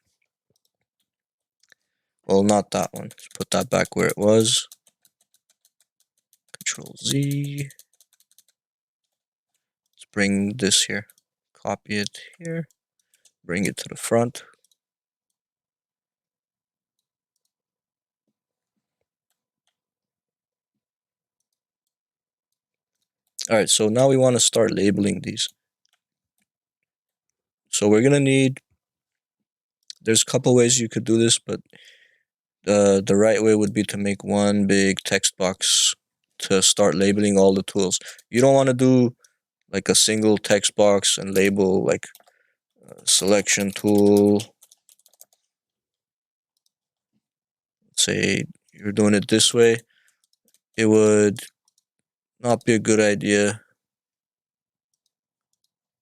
Well, not that one. Let's put that back where it was. Control Z. Let's bring this here. Copy it here. Bring it to the front. All right, so now we want to start labeling these. So we're gonna need, there's a couple ways you could do this, but the right way would be to make one big text box to start labeling all the tools. You don't want to do like a single text box and label like selection tool. Say you're doing it this way, it would not be a good idea,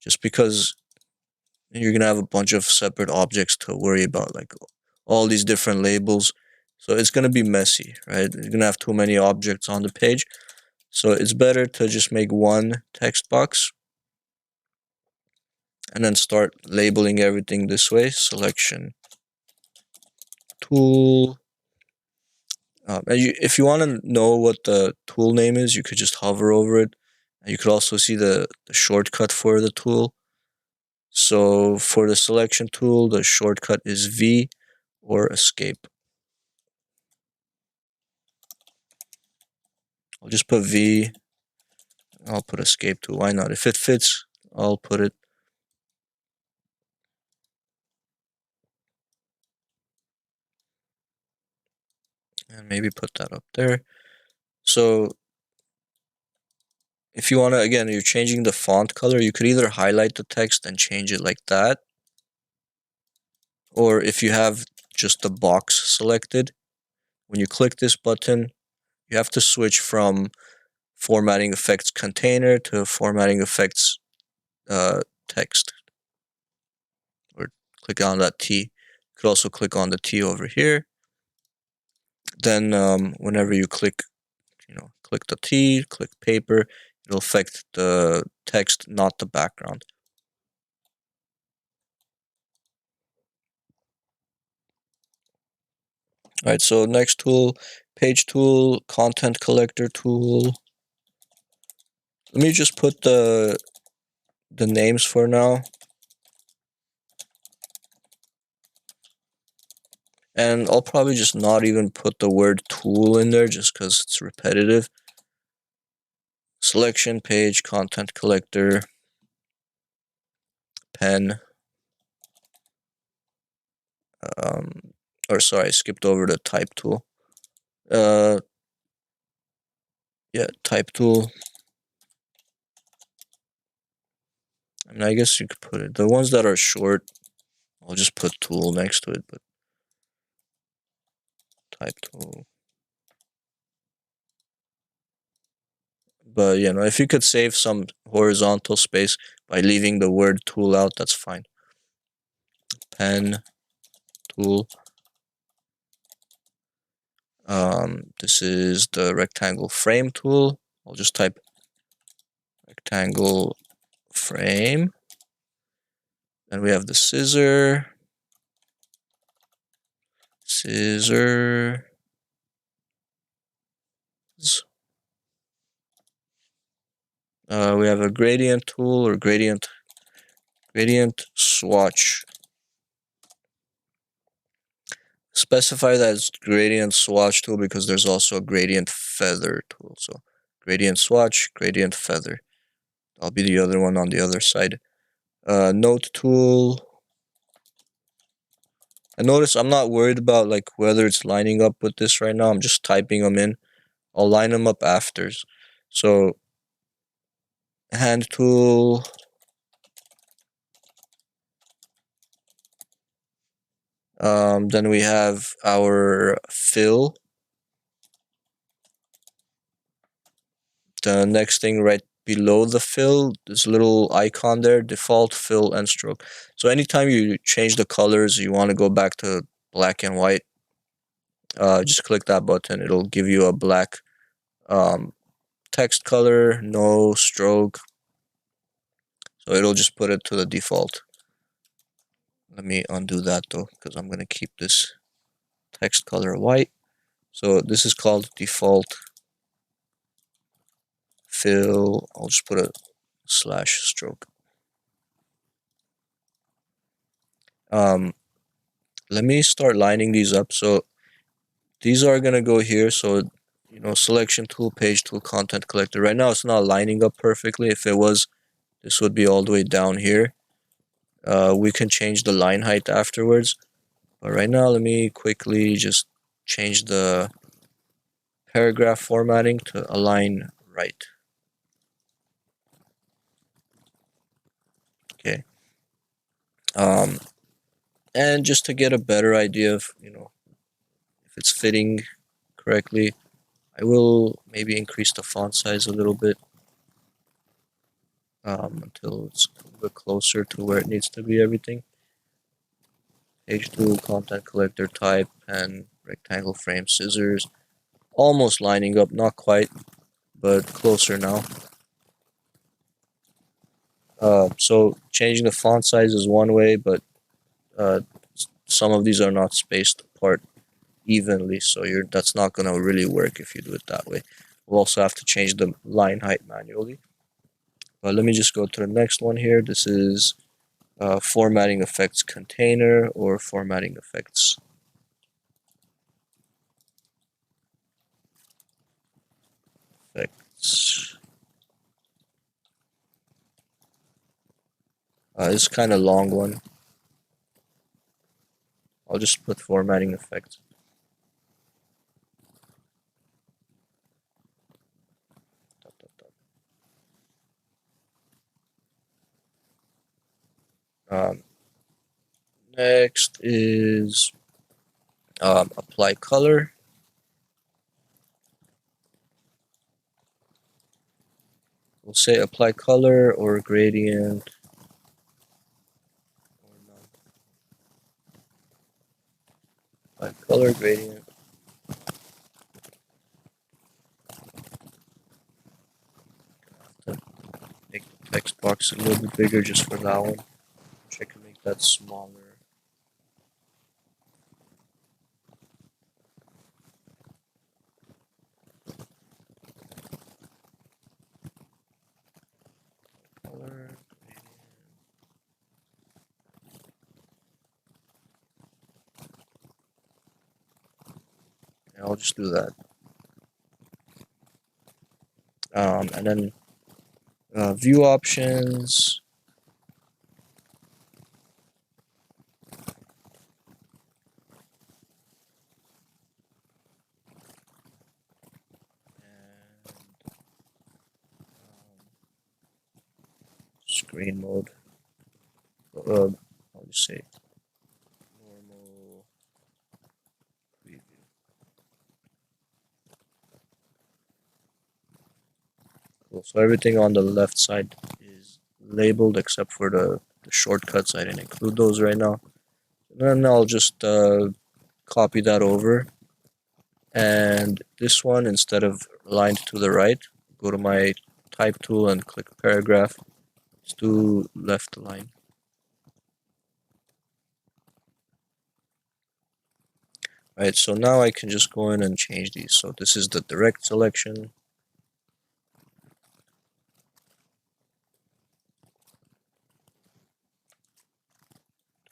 just because you're gonna have a bunch of separate objects to worry about, like all these different labels. So it's gonna be messy, right? You're gonna have too many objects on the page. So it's better to just make one text box and then start labeling everything this way. Selection tool. If you want to know what the tool name is, you could just hover over it. And you could also see the shortcut for the tool. So for the selection tool, the shortcut is V or escape. I'll just put V. I'll put escape too. Why not? If it fits, I'll put it. And maybe put that up there. So if you want to, again, you're changing the font color, you could either highlight the text and change it like that. Or if you have just the box selected, when you click this button, you have to switch from formatting effects container to formatting effects text. Or click on that T. You could also click on the T over here. Then whenever you click the T, click paper, it'll affect the text, not the background. All right, so next tool, page tool, content collector tool. Let me just put the names for now. And I'll probably just not even put the word tool in there just because it's repetitive. Selection, page, content collector, pen. Or sorry, I skipped over the type tool. Yeah, type tool. I mean, I guess you could put it. The ones that are short, I'll just put tool next to it, but type tool. But if you could save some horizontal space by leaving the word tool out, that's fine. Pen tool. This is the rectangle frame tool. I'll just type rectangle frame. Then we have the scissor. Scissors. We have a gradient tool or gradient swatch. Specify that it's gradient swatch tool because there's also a gradient feather tool. So gradient swatch, gradient feather. I'll be the other one on the other side. Note tool. And notice I'm not worried about like whether it's lining up with this right now. I'm just typing them in. I'll line them up after. So hand tool. Then we have our fill. The next thing right below the fill, this little icon there, default fill and stroke. So anytime you change the colors, you want to go back to black and white, just click that button. It'll give you a black text color, no stroke. So it'll just put it to the default. Let me undo that though, because I'm going to keep this text color white. So this is called default fill. I'll just put a slash stroke. Let me start lining these up. So these are gonna go here. So selection tool, page tool, content collector. Right now it's not lining up perfectly. If it was, this would be all the way down here. We can change the line height afterwards. But right now, let me quickly just change the paragraph formatting to align right. Okay. And just to get a better idea of, if it's fitting correctly, I will maybe increase the font size a little bit until it's a little bit closer to where it needs to be, everything. Page tool, content collector, type, pen, rectangle frame, scissors. Almost lining up, not quite, but closer now. So changing the font size is one way, but some of these are not spaced apart evenly, so that's not gonna really work if you do it that way. We'll also have to change the line height manually. But let me just go to the next one here. This is formatting effects container or formatting effects. Effects. This is kind of long one. I'll just put formatting effects. Next is apply color. We'll say apply color or gradient. Or none. Apply color gradient. Make the text box a little bit bigger just for that one. I can make that smaller. Color. And I'll just do that. And then view options. Screen mode. I'll just say normal preview. Cool. So everything on the left side is labeled except for the shortcuts. I didn't include those right now. And then I'll just copy that over. And this one, instead of aligned to the right, go to my type tool and click paragraph. Let's do left align. Right, so now I can just go in and change these. So this is the direct selection.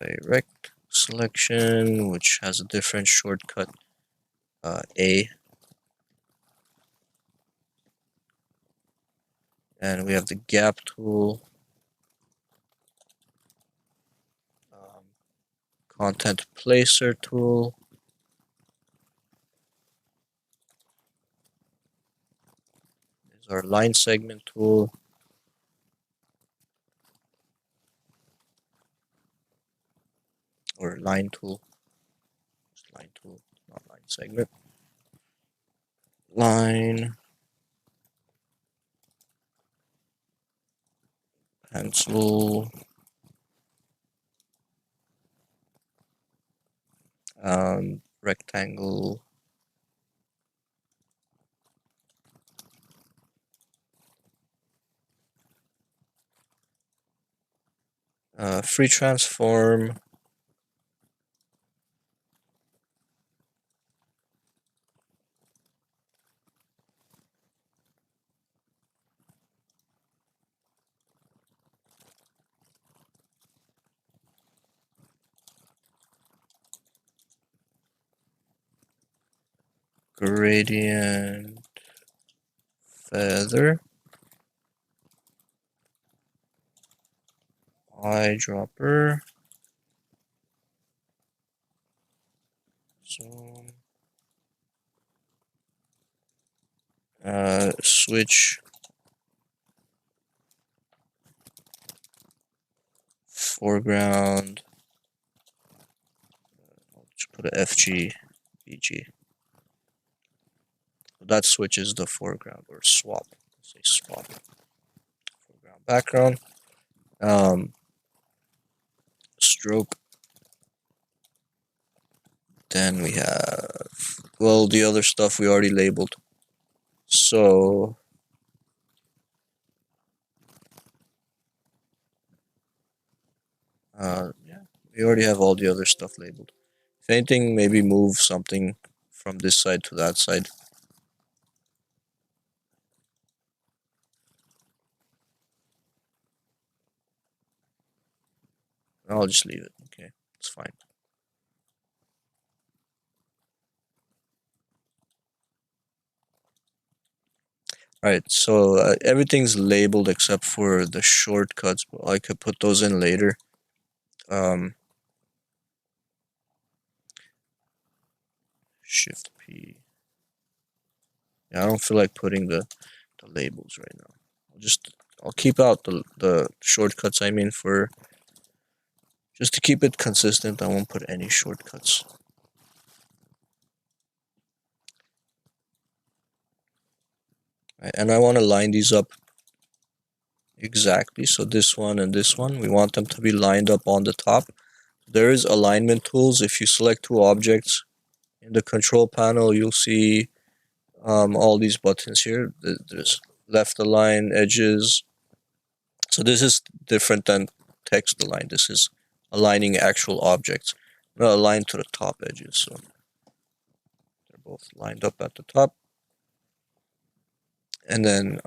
Direct selection, which has a different shortcut, A. And we have the gap tool, content placer tool, there's our line segment tool, or line tool, just line tool, not line segment, line, pencil, rectangle, free transform, gradient, feather, eyedropper, zoom, switch foreground. I'll just put a FG, BG. That switches the foreground or swap. Say swap. Foreground, background. Stroke. Then we have, well, the other stuff we already labeled. So yeah, we already have all the other stuff labeled. If anything, maybe move something from this side to that side. I'll just leave it. Okay, it's fine. Alright, so everything's labeled except for the shortcuts, but I could put those in later. Shift P. Yeah, I don't feel like putting the labels right now. I'll keep out the shortcuts, I mean, for just to keep it consistent. I won't put any shortcuts. Right, and I want to line these up exactly. So this one and this one, we want them to be lined up on the top. There is alignment tools. If you select two objects in the control panel, you'll see all these buttons here. There's left align, edges. So this is different than text align. This is aligning actual objects. I'm gonna align to the top edges, so they're both lined up at the top. And then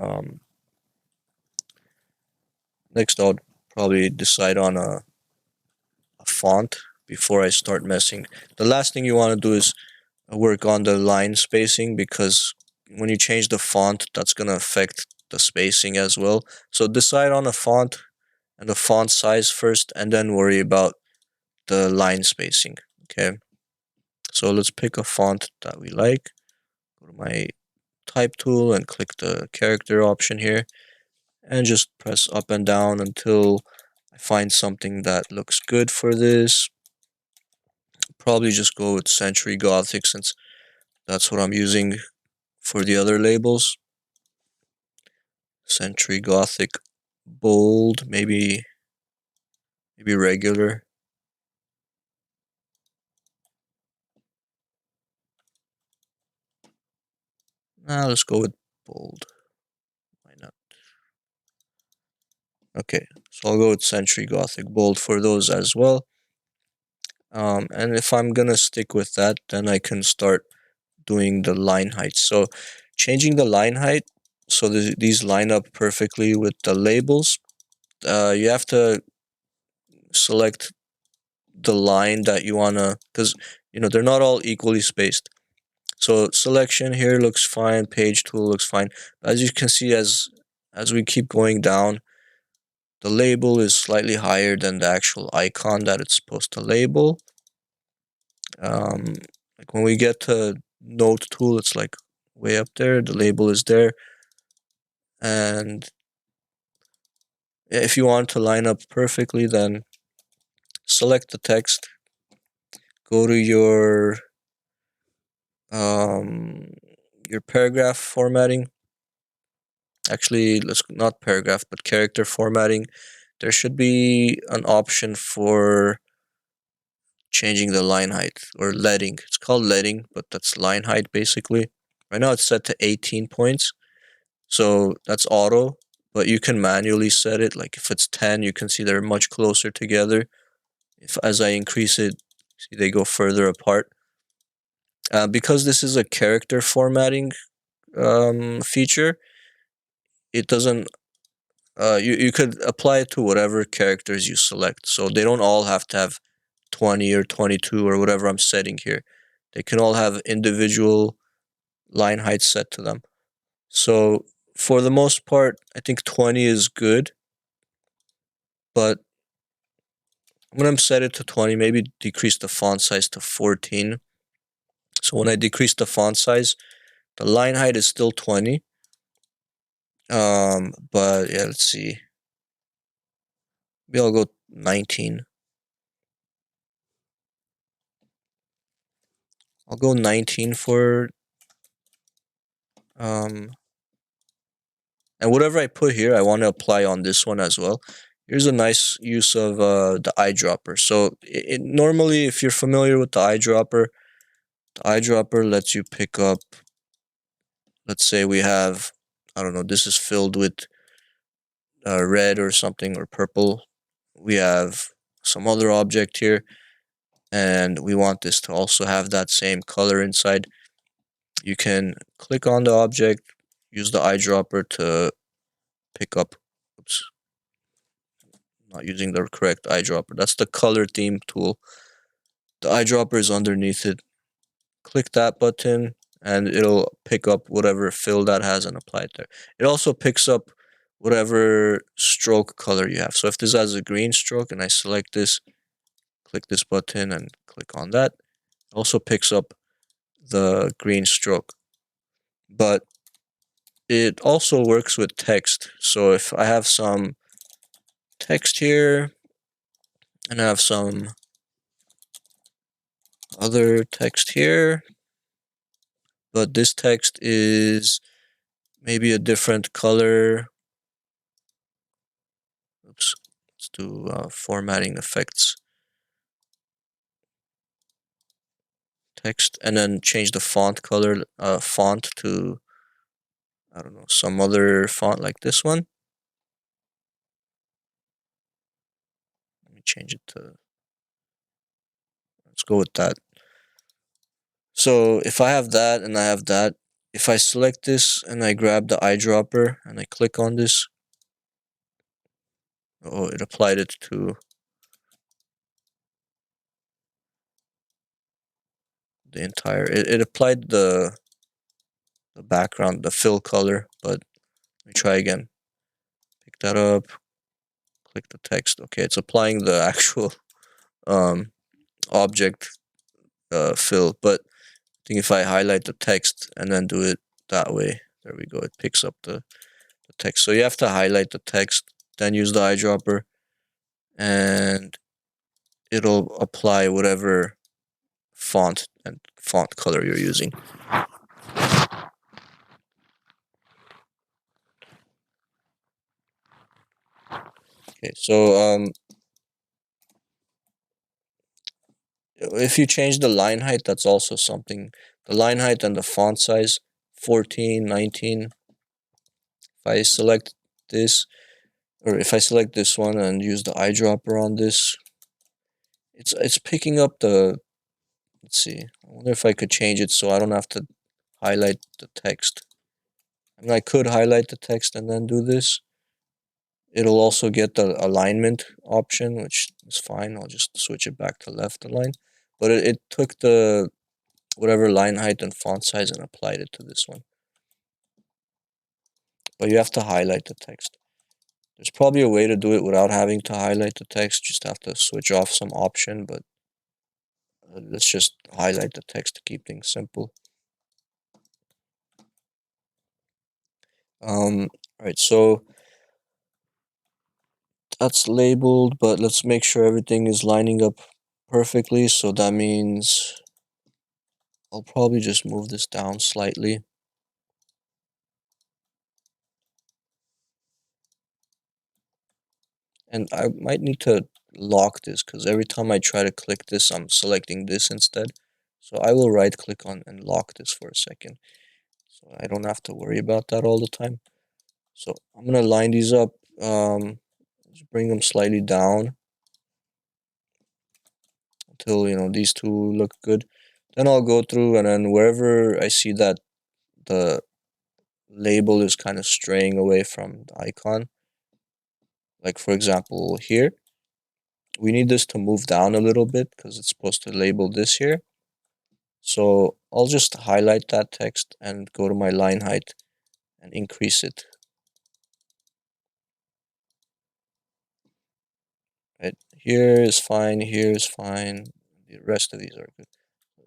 next I'll probably decide on a font before I start messing. The last thing you want to do is work on the line spacing, because when you change the font, that's going to affect the spacing as well. So decide on a font and the font size first, and then worry about the line spacing. Okay, so let's pick a font that we like. Go to my type tool and click the character option here, and just press up and down until I find something that looks good for this. Probably just go with Century Gothic, since that's what I'm using for the other labels. Century Gothic bold, maybe regular. Now let's go with bold. Why not? Okay, so I'll go with Century Gothic bold for those as well. And if I'm gonna stick with that, then I can start doing the line height. So changing the line height so these line up perfectly with the labels. You have to select the line that you wanna, because they're not all equally spaced. So selection here looks fine, page tool looks fine. As you can see, as we keep going down, the label is slightly higher than the actual icon that it's supposed to label. Like when we get to note tool, it's like way up there, the label is there. And if you want to line up perfectly, then select the text, go to your paragraph formatting. Actually, let's not paragraph, but character formatting. There should be an option for changing the line height, or leading. It's called leading, but that's line height basically. Right now it's set to 18 points. So that's auto, but you can manually set it. Like if it's 10, you can see they're much closer together. If as I increase it, see they go further apart. Because this is a character formatting feature, it doesn't. You could apply it to whatever characters you select. So they don't all have to have 20 or 22 or whatever I'm setting here. They can all have individual line heights set to them. So for the most part, I think 20 is good, but I'm gonna set it to 20, maybe decrease the font size to 14. So when I decrease the font size, the line height is still 20. But yeah, let's see. Maybe I'll go 19. I'll go 19 for and whatever I put here, I want to apply on this one as well. Here's a nice use of the eyedropper. So normally, if you're familiar with the eyedropper lets you pick up, let's say we have, I don't know, this is filled with red or something or purple. We have some other object here, and we want this to also have that same color inside. You can click on the object, use the eyedropper to pick up, oops, not using the correct eyedropper. That's the color theme tool. The eyedropper is underneath it. Click that button and it'll pick up whatever fill that has and apply it there. It also picks up whatever stroke color you have. So if this has a green stroke and I select this, click this button and click on that, it also picks up the green stroke. But it also works with text. So if I have some text here and I have some other text here, but this text is maybe a different color. Oops, let's do formatting effects. Text, and then change the font color, font to, I don't know, some other font like this one. Let me change it to, let's go with that. So if I have that and I have that, if I select this and I grab the eyedropper and I click on this, oh, it applied it to the entire, it applied the background, the fill color, but let me try again. Pick that up, click the text. Okay, it's applying the actual object fill, but I think if I highlight the text and then do it that way, there we go, it picks up the text. So you have to highlight the text, then use the eyedropper, and it'll apply whatever font and font color you're using. Okay, so if you change the line height, that's also something. The line height and the font size, 14, 19. If I select this, or if I select this one and use the eyedropper on this, it's picking up the, let's see, I wonder if I could change it so I don't have to highlight the text. I mean, I could highlight the text and then do this. It'll also get the alignment option, which is fine. I'll just switch it back to left align. But it took the whatever line height and font size and applied it to this one. But you have to highlight the text. There's probably a way to do it without having to highlight the text. Just have to switch off some option, but let's just highlight the text to keep things simple. Alright, so that's labeled, but let's make sure everything is lining up perfectly. So that means I'll probably just move this down slightly. And I might need to lock this because every time I try to click this, I'm selecting this instead. So I will right click on and lock this for a second. So I don't have to worry about that all the time. So I'm gonna line these up, just bring them slightly down until, you know, these two look good. Then I'll go through and then wherever I see that the label is kind of straying away from the icon, like for example here, we need this to move down a little bit because it's supposed to label this here. So I'll just highlight that text and go to my line height and increase it. Right, here is fine, here is fine. The rest of these are good.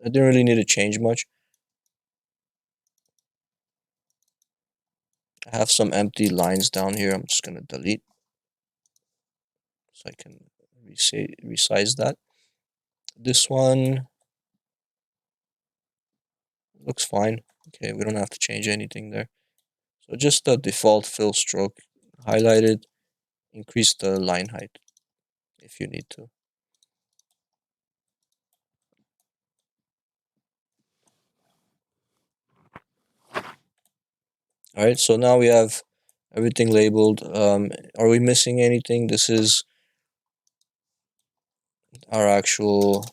I didn't really need to change much. I have some empty lines down here. I'm just gonna delete so I can resize that. This one looks fine. Okay, we don't have to change anything there. So just the default fill stroke, highlighted, increase the line height if you need to. All right, so now we have everything labeled. Are we missing anything? This is our actual.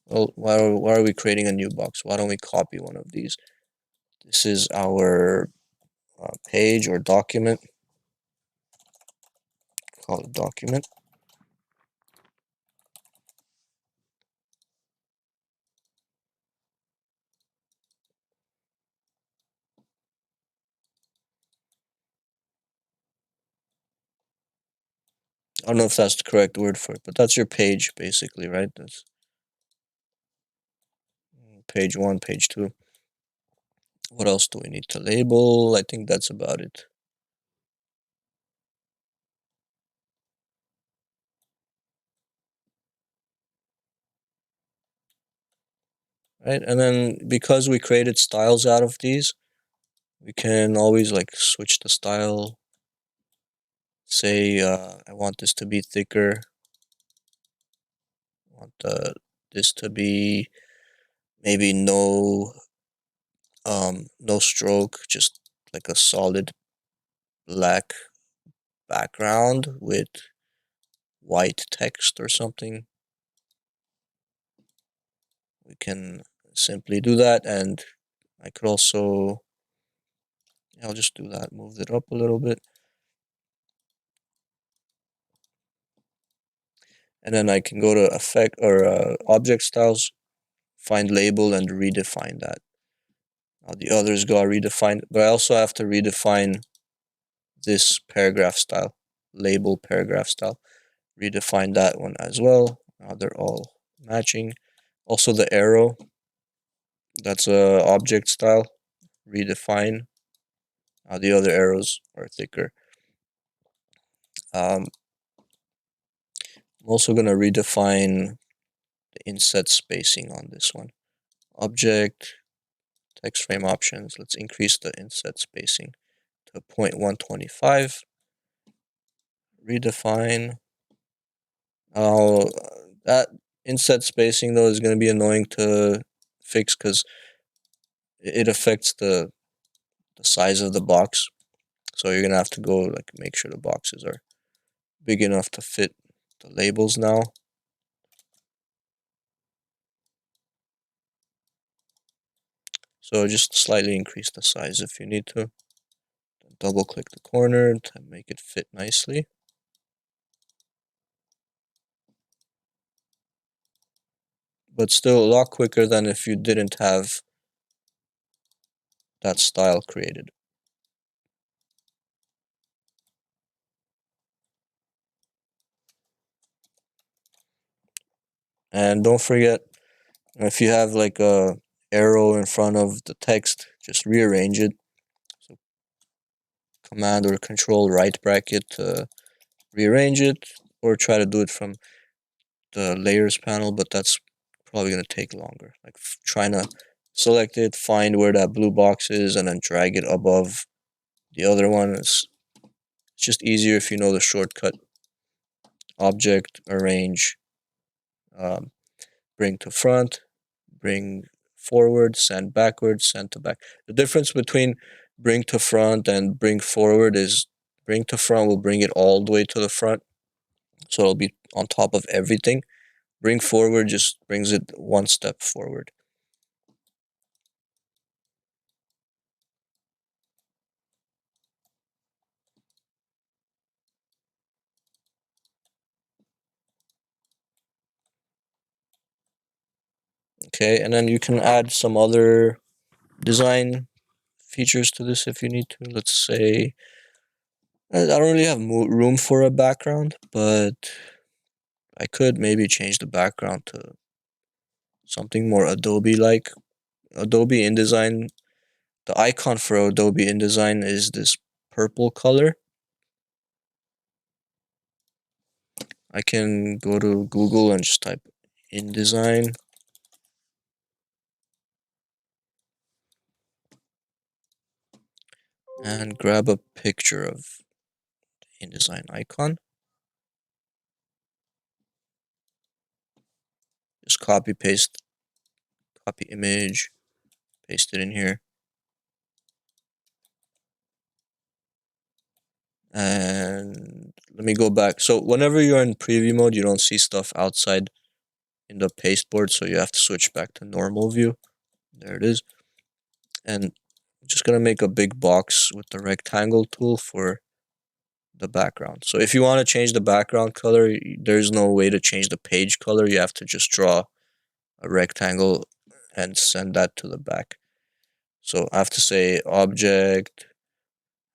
Well, why are we creating a new box? Why don't we copy one of these? This is our page or document. Call it document. I don't know if that's the correct word for it, but that's your page basically, right? That's page 1, page 2. What else do we need to label? I think that's about it. Right, and then because we created styles out of these, we can always like switch the style. Say I want this to be thicker. I want this to be maybe no stroke, just like a solid black background with white text or something. We can simply do that, and I could also, I'll just do that, move it up a little bit. And then I can go to effect or object styles, find label and redefine that. Now the others got redefined, but I also have to redefine this paragraph style, label paragraph style. Redefine that one as well. Now they're all matching. Also the arrow, that's a object style. Redefine. Now the other arrows are thicker. I'm also gonna redefine the inset spacing on this one. Object, text frame options. Let's increase the inset spacing to 0.125. Redefine. That inset spacing though is going to be annoying to fix because it affects the size of the box. So you're going to have to go like make sure the boxes are big enough to fit the labels now. So just slightly increase the size if you need to. Double click the corner to make it fit nicely. But still a lot quicker than if you didn't have that style created. And don't forget, if you have like a arrow in front of the text, just rearrange it. So Command or Control right bracket to rearrange it, or try to do it from the layers panel, but that's probably going to take longer. Like trying to select it, find where that blue box is, and then drag it above the other one. It's just easier if you know the shortcut. Object, arrange, bring to front, bring forward, send backwards, send to back. The difference between bring to front and bring forward is bring to front will bring it all the way to the front. So it'll be on top of everything. Bring forward just brings it one step forward. Okay, and then you can add some other design features to this if you need to. Let's say I don't really have room for a background, but I could maybe change the background to something more Adobe-like. Adobe InDesign, the icon for Adobe InDesign is this purple color. I can go to Google and just type InDesign. And grab a picture of the InDesign icon. Just copy image, paste it in here. And let me go back. So whenever you're in preview mode, you don't see stuff outside in the pasteboard, so you have to switch back to normal view. There it is. And I'm just gonna make a big box with the rectangle tool for the background. So if you want to change the background color, there's no way to change the page color. You have to just draw a rectangle and send that to the back. So I have to say object,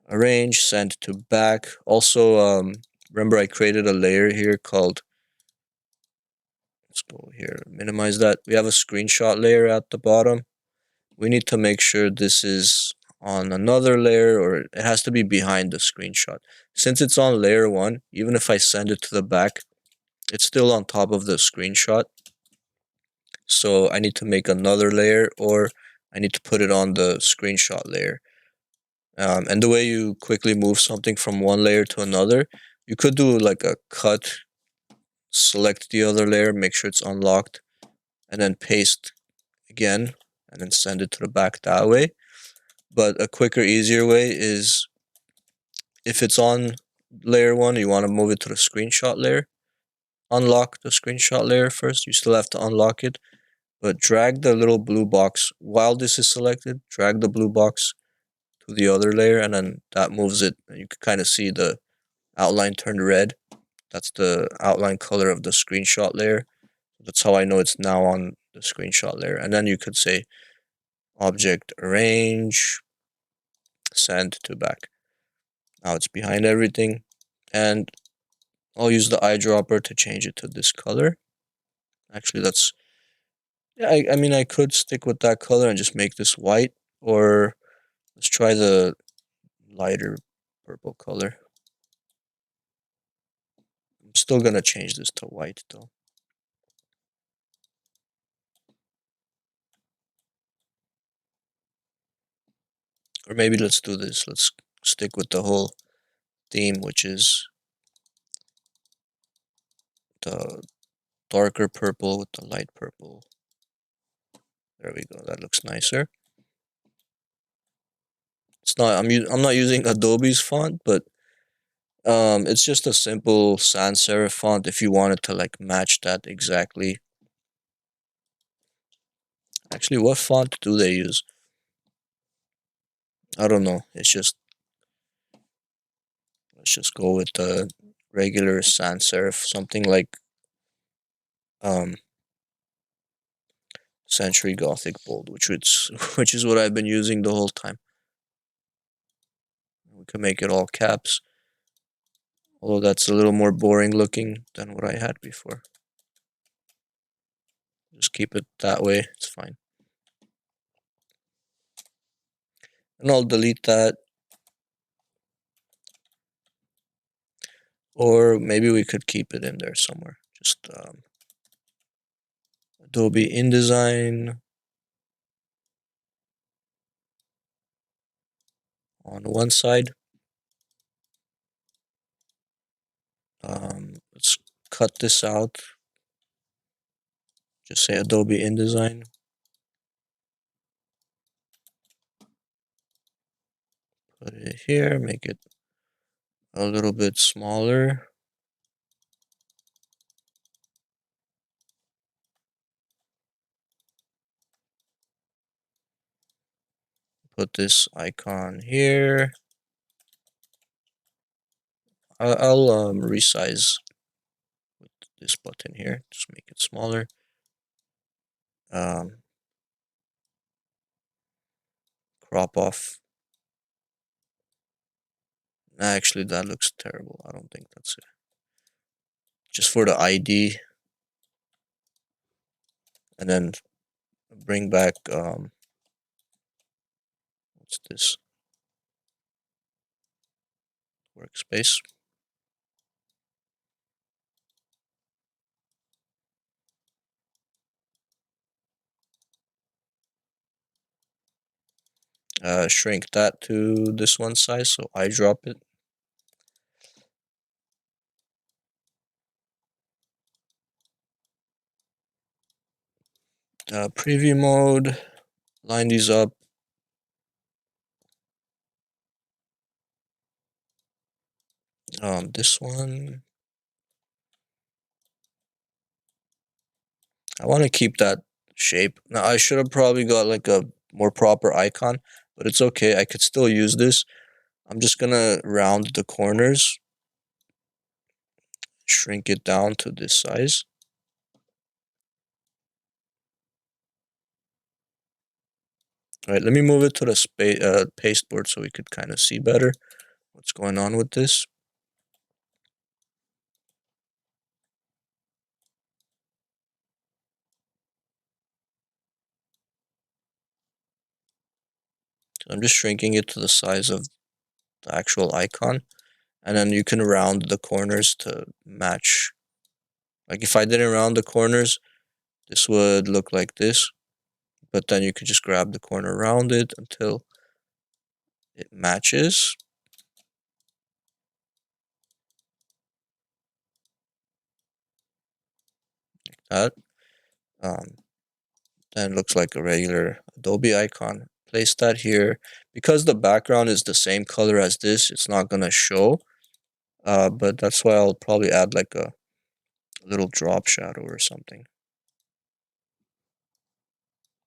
arrange, send to back. Also, remember I created a layer here called, let's go here, minimize that. We have a screenshot layer at the bottom. We need to make sure this is on another layer, or it has to be behind the screenshot. Since it's on layer 1, even if I send it to the back, it's still on top of the screenshot. So I need to make another layer, or I need to put it on the screenshot layer. And the way you quickly move something from one layer to another, you could do like a cut, select the other layer, make sure it's unlocked, and then paste again, and then send it to the back that way. But a quicker, easier way is if it's on layer 1, you want to move it to the screenshot layer. Unlock the screenshot layer first. You still have to unlock it, but drag the little blue box while this is selected. Drag the blue box to the other layer, and then that moves it. You can kind of see the outline turned red. That's the outline color of the screenshot layer. That's how I know it's now on the screenshot layer. And then you could say object arrange, send to back. Now it's behind everything, and I'll use the eyedropper to change it to this color. Actually, that's, yeah, I mean, I could stick with that color and just make this white, or let's try the lighter purple color. I'm still gonna change this to white though. Or maybe let's do this. Let's stick with the whole theme, which is the darker purple with the light purple. There we go. That looks nicer. It's not. I'm not using Adobe's font, but it's just a simple sans serif font. If you wanted to like match that exactly. Actually, what font do they use? I don't know. It's just, let's just go with the regular sans serif, something like Century Gothic Bold, which is what I've been using the whole time. We can make it all caps, although that's a little more boring looking than what I had before. Just keep it that way, it's fine. And I'll delete that. Or maybe we could keep it in there somewhere. Just Adobe InDesign on one side. Let's cut this out. Just say Adobe InDesign. Put it here, make it a little bit smaller. Put this icon here. I'll resize with this button here. Just make it smaller. Crop off Actually, that looks terrible. I don't think that's it. Just for the ID, and then bring back what's this? Workspace. Shrink that to this one size, so I drop it. Preview mode, line these up. This one, I want to keep that shape. Now I should have probably got like a more proper icon, but it's okay. I could still use this. I'm just gonna round the corners, shrink it down to this size. All right, let me move it to the pasteboard so we could kind of see better what's going on with this. So I'm just shrinking it to the size of the actual icon, and then you can round the corners to match. Like if I didn't round the corners, this would look like this, but then you could just grab the corner around it until it matches. Like that. Then it looks like a regular Adobe icon. Place that here. Because the background is the same color as this, it's not gonna show. But that's why I'll probably add like a little drop shadow or something.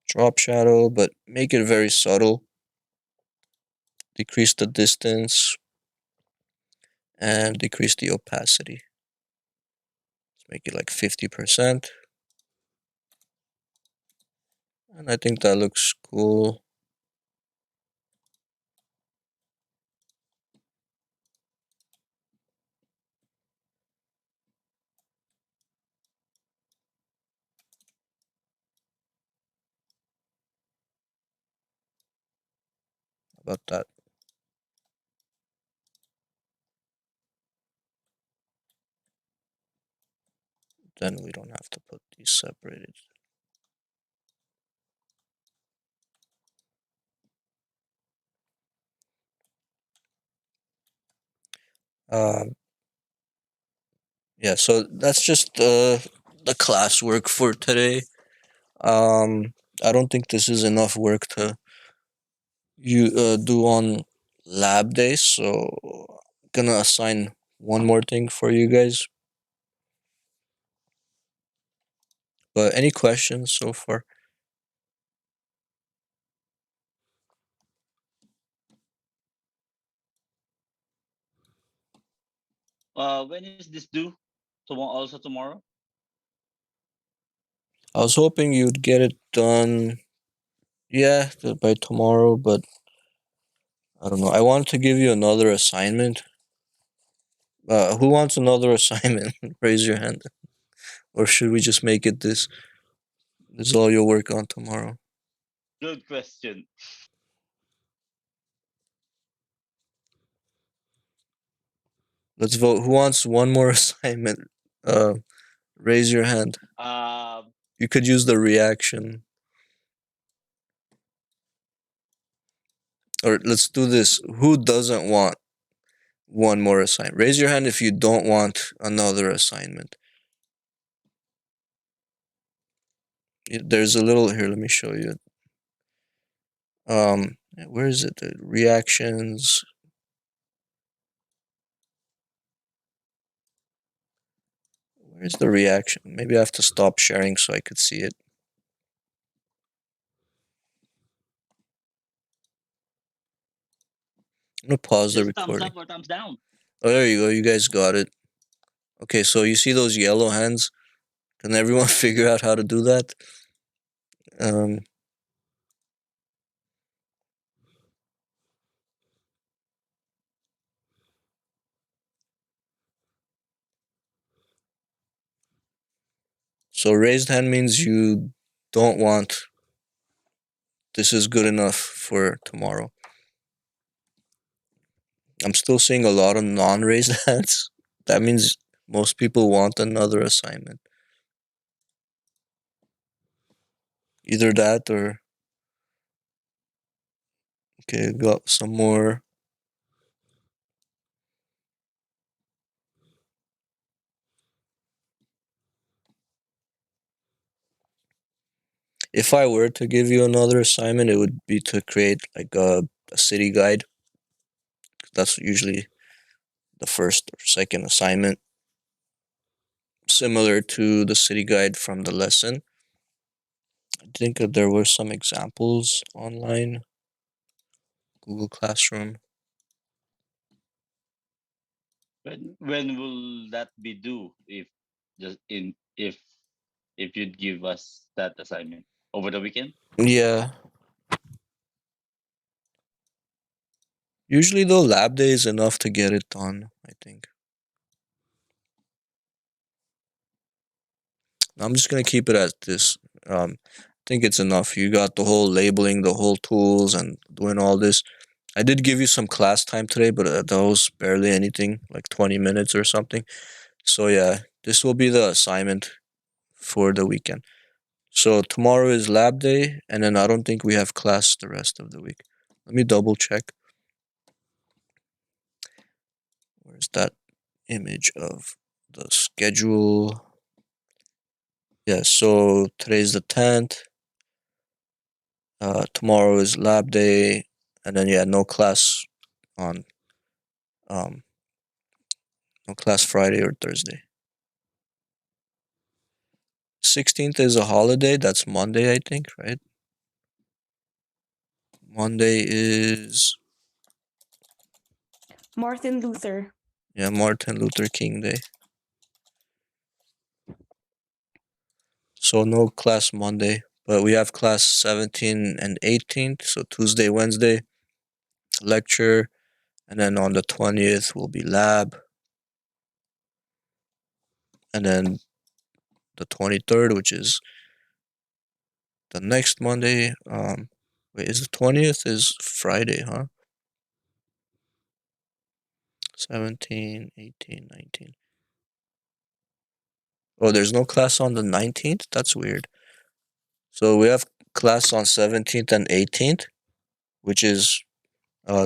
Drop shadow, but make it very subtle. Decrease the distance and decrease the opacity. Let's make it like 50%. And I think that looks cool. About that. Then we don't have to put these separated. Yeah, so that's just the classwork for today. I don't think this is enough work to do on lab day, so I'm gonna assign one more thing for you guys. But any questions so far? When is this due? Tomorrow, also tomorrow. I was hoping you'd get it done, yeah, by tomorrow, but I don't know. I wanted to give you another assignment. Who wants another assignment? Raise your hand. Or should we just make it this? This is all you'll work on tomorrow. Good question. Let's vote. Who wants one more assignment? Raise your hand. You could use the reaction. Or let's do this. Who doesn't want one more assignment? Raise your hand if you don't want another assignment. There's a little here. Let me show you. Where is it? The reactions. Where's the reaction? Maybe I have to stop sharing so I could see it. I'm gonna pause the Just thumbs recording. up or thumbs down. Oh, there you go. You guys got it. Okay, so you see those yellow hands? Can everyone figure out how to do that? Um, So raised hand means you don't want this is good enough for tomorrow. I'm still seeing a lot of non-raised hands. That means most people want another assignment. Either that or okay, got some more. If I were to give you another assignment, it would be to create like a city guide. That's usually the first or second assignment, similar to the city guide from the lesson. I think that there were some examples online, Google Classroom. When will that be due? If just in if you'd give us that assignment over the weekend? Yeah. Usually though, lab day is enough to get it done, I think. I'm just gonna keep it as this. I think it's enough. You got the whole labeling, the whole tools, and doing all this. I did give you some class time today, but that was barely anything, like 20 minutes or something. So yeah, this will be the assignment for the weekend. So tomorrow is lab day, and then I don't think we have class the rest of the week. Let me double check. Where's that image of the schedule? Yeah, so today's the 10th. Tomorrow is lab day, and then yeah, no class on um no class Friday or Thursday. 16th is a holiday. That's Monday, I think, right? Monday is Martin Luther. yeah, Martin Luther King Day. So no class Monday, but we have class 17 and 18th. So Tuesday, Wednesday, lecture, and then on the 20th will be lab, and then the 23rd, which is the next Monday. Wait, is the 20th is Friday, huh? 17, 18, 19. Oh, there's no class on the 19th? That's weird. So we have class on 17th and 18th, which is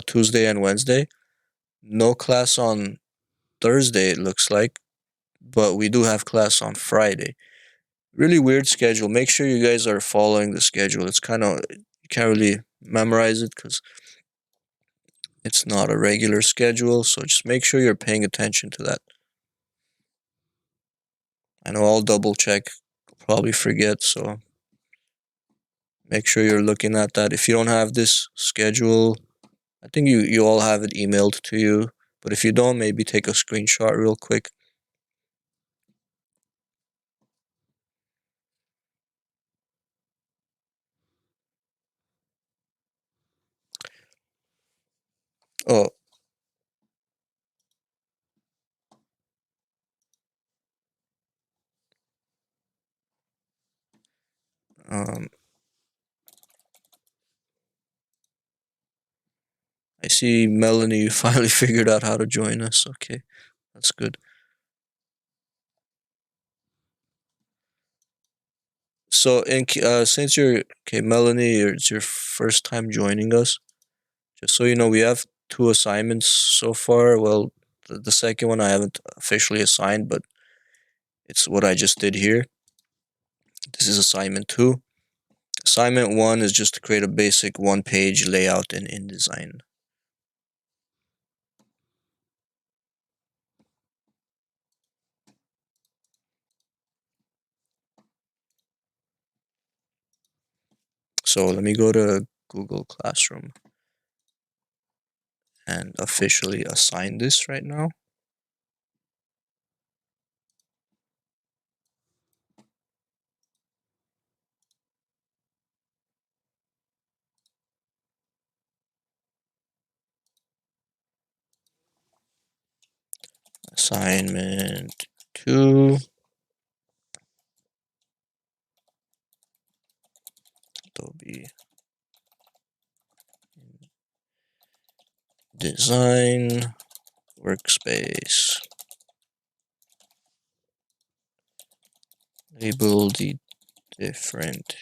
Tuesday and Wednesday. No class on Thursday, it looks like, but we do have class on Friday. Really weird schedule. Make sure you guys are following the schedule. It's kind of, you can't really memorize it because it's not a regular schedule. So just make sure you're paying attention to that. I know I'll double check, probably forget. So make sure you're looking at that. If you don't have this schedule, I think you all have it emailed to you. But if you don't, maybe take a screenshot real quick. Oh, um, I see Melanie, you finally figured out how to join us. Okay, that's good. So, since you're okay, Melanie, it's your first time joining us. Just so you know, we have two assignments so far. Well, the second one I haven't officially assigned, but it's what I just did here. This is assignment 2. Assignment 1 is just to create a basic one-page layout in InDesign. So let me go to Google Classroom and officially assign this right now. Assignment 2. Adobe Design workspace. Label the different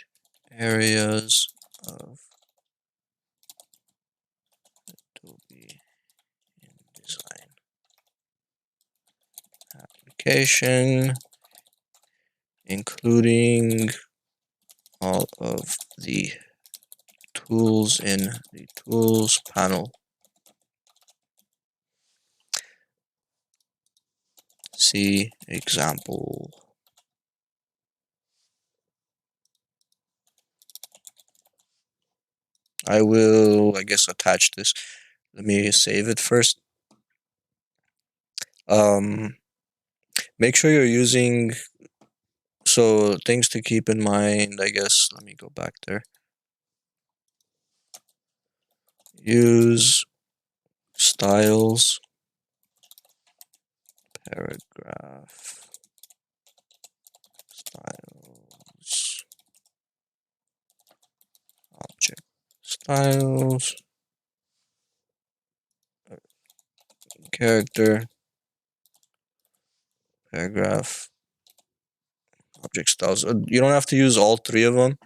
areas of Adobe InDesign application, including all of the tools in the tools panel. See example. I will, I guess, attach this. Let me save it first. Make sure you're using, so things to keep in mind, I guess. Let me go back there. Use styles, paragraph, styles, object styles, character, paragraph, object styles. You don't have to use all three of them.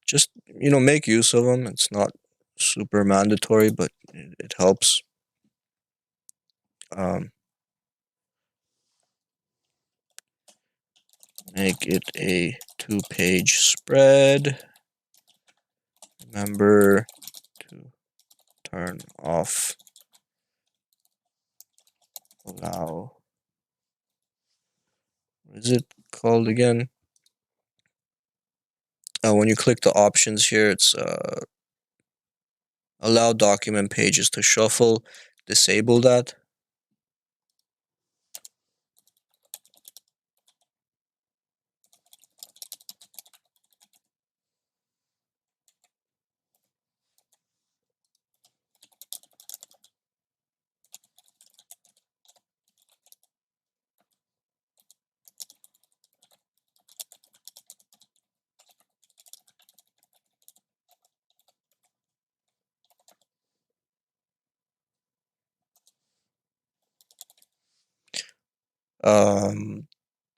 Just, make use of them. It's not super mandatory, but it helps. Make it a 2-page spread. Remember to turn off allow. What is it called again? When you click the options here, it's allow document pages to shuffle. Disable that.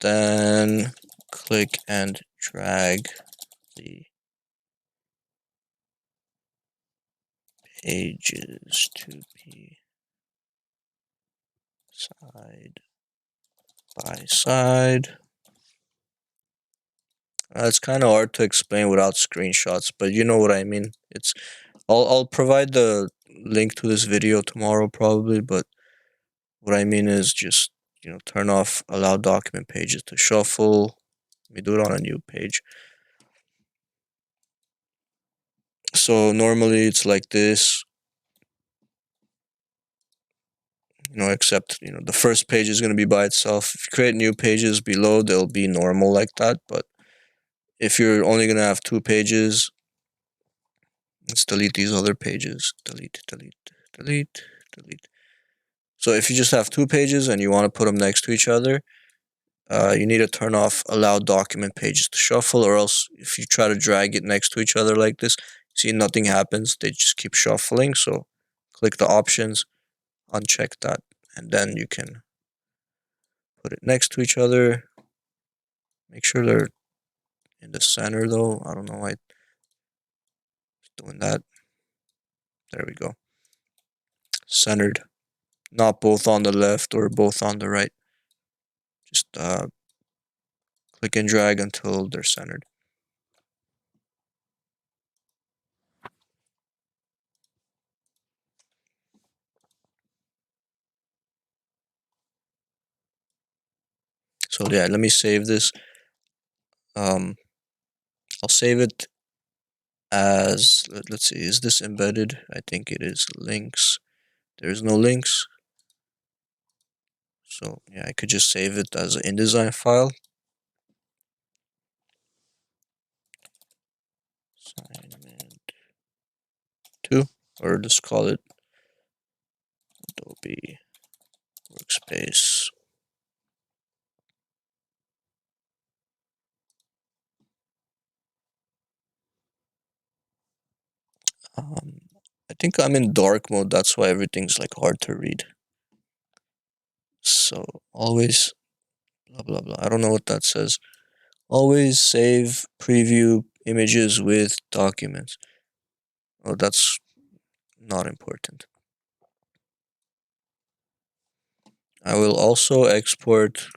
Then click and drag the pages to be side by side. It's kind of hard to explain without screenshots, but you know what I mean. I'll provide the link to this video tomorrow probably, but what I mean is just, turn off allow document pages to shuffle. Let me do it on a new page. So normally it's like this, except, the first page is going to be by itself. If you create new pages below, they'll be normal like that. But if you're only going to have 2 pages, let's delete these other pages. Delete, delete, delete, delete. So if you just have 2 pages and you want to put them next to each other, you need to turn off allow document pages to shuffle, or else if you try to drag it next to each other like this, see, nothing happens. They just keep shuffling. So click the options, uncheck that, and then you can put it next to each other. Make sure they're in the center though. I don't know why it's doing that. There we go. Centered. Not both on the left or both on the right. Just click and drag until they're centered. So yeah, let me save this. I'll save it as, let's see, is this embedded? I think it is. Links. There's no links. So yeah, I could just save it as an InDesign file. Assignment 2, or just call it Adobe Workspace. I think I'm in dark mode, that's why everything's like hard to read. So always blah blah blah. I don't know what that says. Always save preview images with documents. Oh, that's not important. I will also export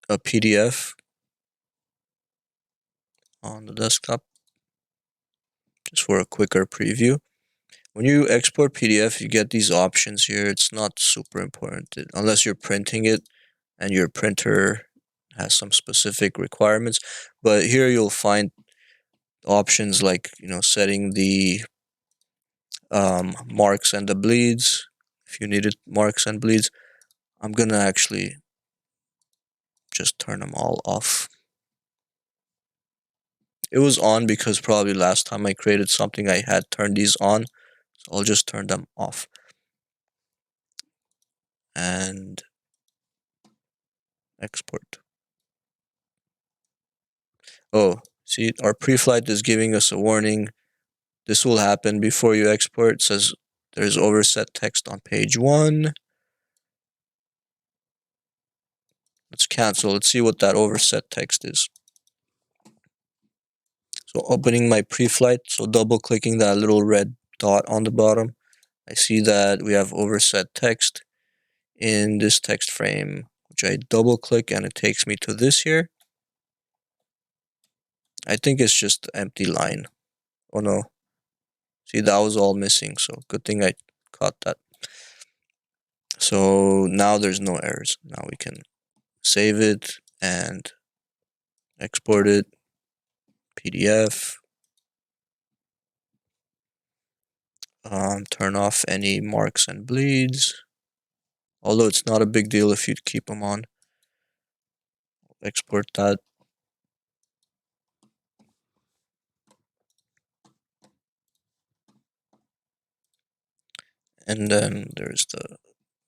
a PDF on the desktop just for a quicker preview. When you export PDF, you get these options here. It's not super important unless you're printing it and your printer has some specific requirements. But here you'll find options like, setting the marks and the bleeds. If you needed marks and bleeds, I'm gonna actually just turn them all off. It was on because probably last time I created something I had turned these on, so I'll just turn them off. And export. Oh, see, our pre-flight is giving us a warning. This will happen before you export. It says there's overset text on page 1. Let's cancel. Let's see what that overset text is. So opening my pre-flight, so double clicking that little red dot on the bottom, I see that we have overset text in this text frame, which I double click and it takes me to this here. I think it's just an empty line. Oh no. See, that was all missing, so good thing I caught that. So now there's no errors. Now we can save it and export it, PDF. Turn off any marks and bleeds. Although it's not a big deal if you keep them on. Export that. And then there's the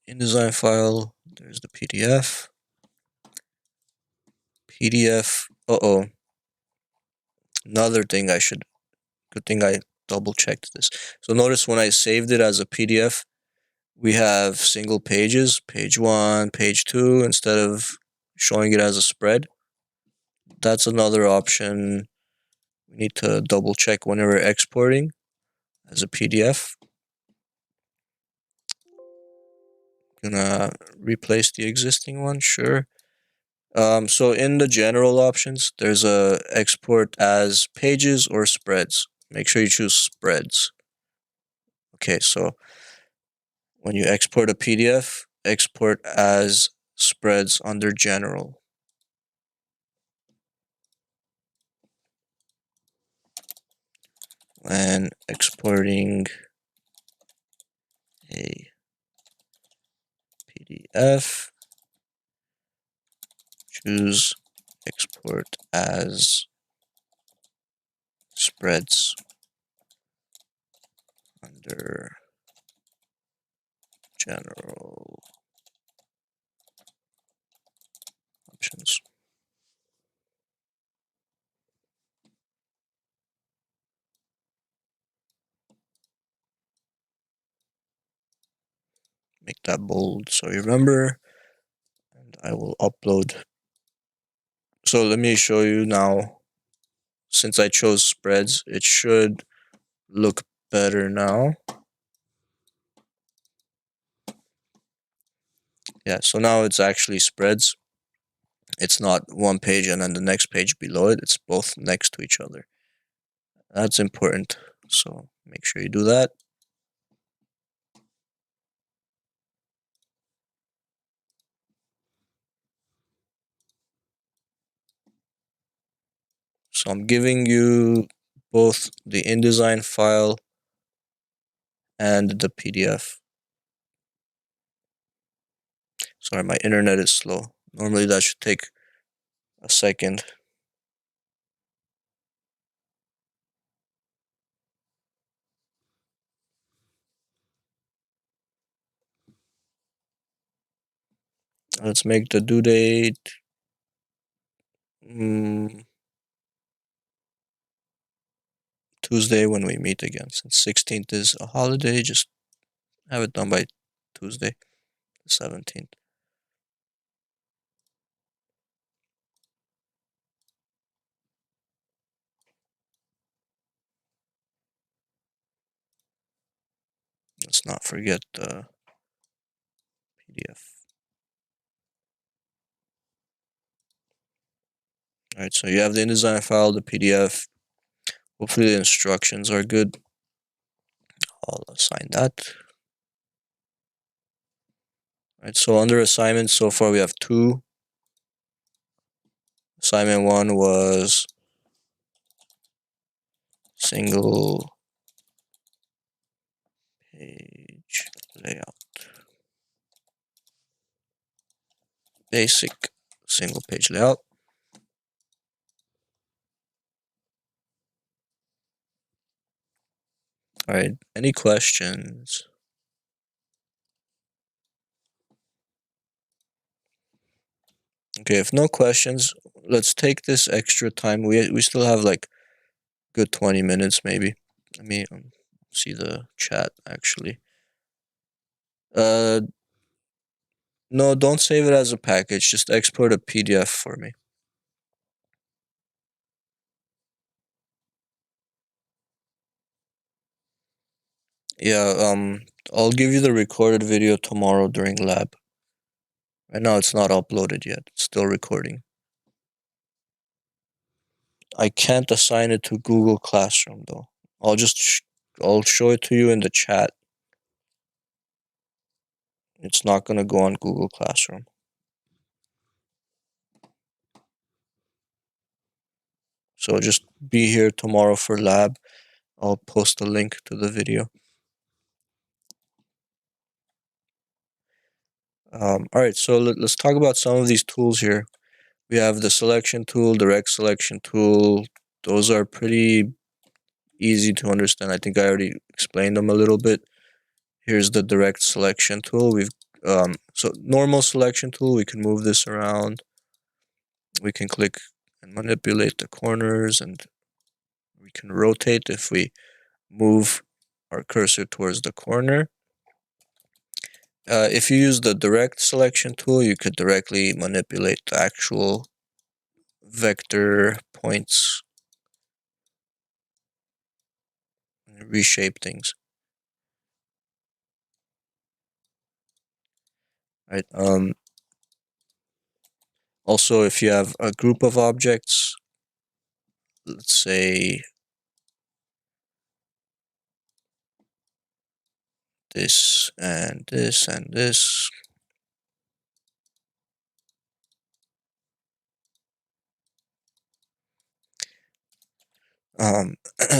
InDesign file. There's the PDF. Uh-oh. Another thing good thing I double checked this. So notice when I saved it as a PDF, we have single pages, page 1, page 2, instead of showing it as a spread. That's another option we need to double check whenever exporting as a PDF. Gonna replace the existing one, sure. So in the general options, there's a export as pages or spreads. Make sure you choose spreads. Okay, so when you export a PDF, export as spreads under general. When exporting a PDF, choose export as spreads under general options. Make that bold so you remember. And I will upload. So let me show you now. Since I chose spreads, it should look better now. Yeah, so now it's actually spreads. It's not one page and then the next page below it. It's both next to each other. That's important. So make sure you do that. So I'm giving you both the InDesign file and the PDF. Sorry, my internet is slow. Normally that should take a second. Let's make the due date Tuesday when we meet again. Since 16th is a holiday, just have it done by Tuesday, the 17th. Let's not forget the PDF. Alright, so you have the InDesign file, the PDF. Hopefully the instructions are good. I'll assign that. Alright, so under assignments, so far we have 2. Assignment 1 was single page layout. Basic single page layout. Alright, any questions? Okay, if no questions, let's take this extra time. We still have like good 20 minutes maybe. Let me see the chat actually. No, don't save it as a package. Just export a PDF for me. Yeah, I'll give you the recorded video tomorrow during lab. Right now it's not uploaded yet. It's still recording. I can't assign it to Google Classroom though. I'll show it to you in the chat. It's not gonna go on Google Classroom. So just be here tomorrow for lab. I'll post a link to the video. Alright, so let's talk about some of these tools here. We have the selection tool, direct selection tool. Those are pretty easy to understand. I think I already explained them a little bit. Here's the direct selection tool. So normal selection tool, we can move this around. We can click and manipulate the corners, and we can rotate if we move our cursor towards the corner. If you use the direct selection tool, you could directly manipulate the actual vector points and reshape things. Right. Also, if you have a group of objects, let's say this and this and this.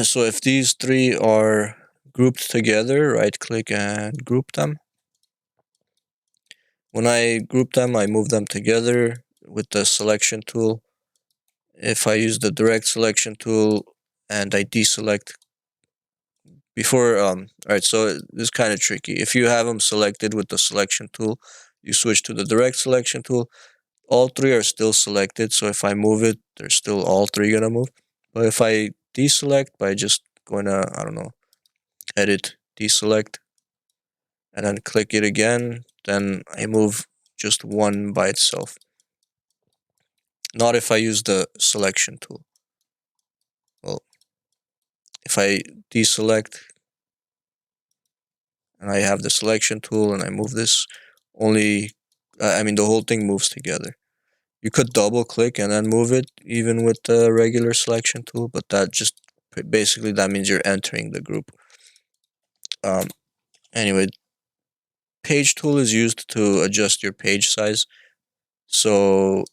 So if these 3 are grouped together, right click and group them. When I group them, I move them together with the selection tool. If I use the direct selection tool and I deselect before, alright, so this is kind of tricky. If you have them selected with the selection tool, you switch to the direct selection tool. All 3 are still selected, so if I move it, they're still all 3 gonna move. But if I deselect by just going to, I don't know, edit, deselect, and then click it again, then I move just one by itself. Not if I use the selection tool. Well, if I deselect and I have the selection tool and I move this, the whole thing moves together. You could double click and then move it even with the regular selection tool, but that means you're entering the group. Anyway, page tool is used to adjust your page size. So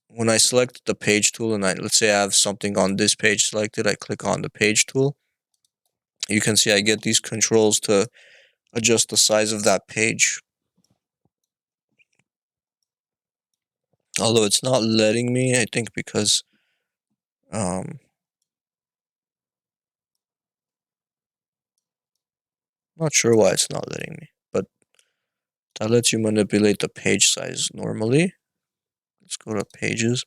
when I select the page tool and let's say I have something on this page selected, I click on the page tool. You can see I get these controls to adjust the size of that page. Although it's not letting me, I think because not sure why it's not letting me, but that lets you manipulate the page size normally. Let's go to pages.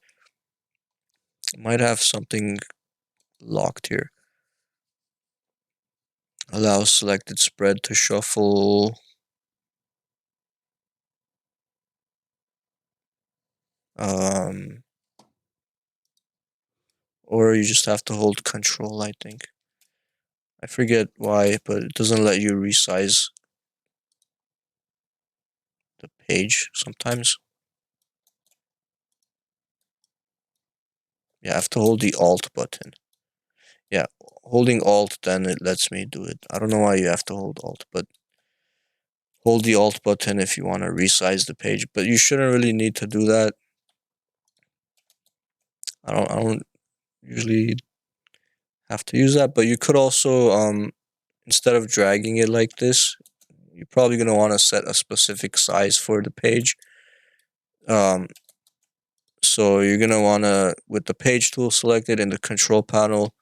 Might have something locked here. Allow selected spread to shuffle. Or you just have to hold control, I think. I forget why, but it doesn't let you resize the page sometimes. Yeah, I have to hold the Alt button. Yeah, holding Alt, then it lets me do it. I don't know why you have to hold Alt, but hold the Alt button if you want to resize the page. But you shouldn't really need to do that. I don't usually have to use that, but you could also instead of dragging it like this, you're probably gonna want to set a specific size for the page. So you're gonna wanna, with the page tool selected in the control panel,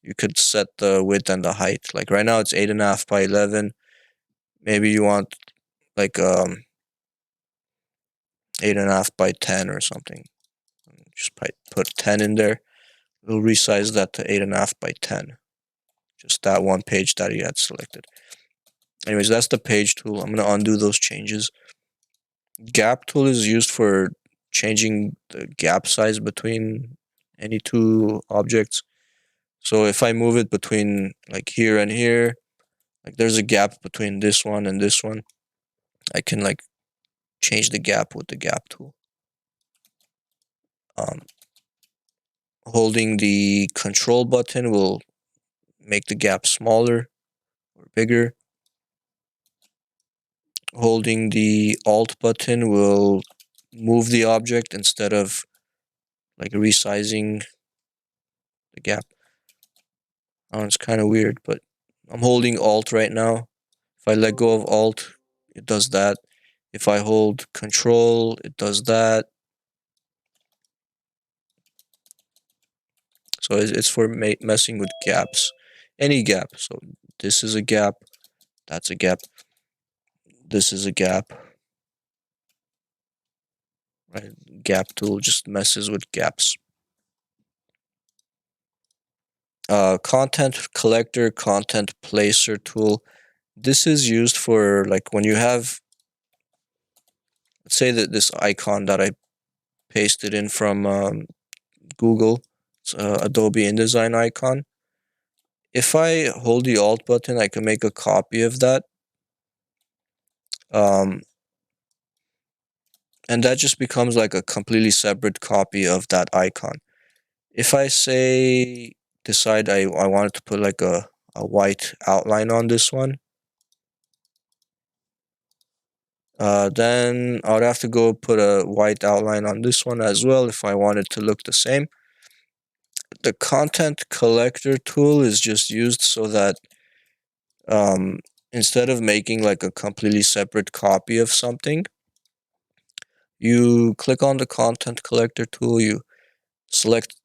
you could set the width and the height. Like right now it's 8.5 by 11. Maybe you want like 8.5 by 10 or something. Just put 10 in there. It'll resize that to 8.5 by 10. Just that one page that you had selected. Anyways, that's the page tool. I'm gonna undo those changes. Gap tool is used for changing the gap size between any two objects. So if I move it between like here and here, like there's a gap between this one and this one, I can like change the gap with the gap tool. Holding the control button will make the gap smaller or bigger. Holding the Alt button will move the object instead of like resizing the gap. Oh, it's kind of weird, but I'm holding Alt right now. If I let go of Alt, it does that. If I hold Control, it does that. So it's for messing with gaps. Any gap. So this is a gap. That's a gap. This is a gap. Right? Gap tool just messes with gaps. Content collector, content placer tool. This is used for like when you have, let's say that this icon that I pasted in from Google, it's Adobe InDesign icon. If I hold the Alt button, I can make a copy of that. And that just becomes like a completely separate copy of that icon. If I decide I wanted to put like a white outline on this one, then I would have to go put a white outline on this one as well if I want it to look the same. The content collector tool is just used so that instead of making like a completely separate copy of something, you click on the content collector tool, you select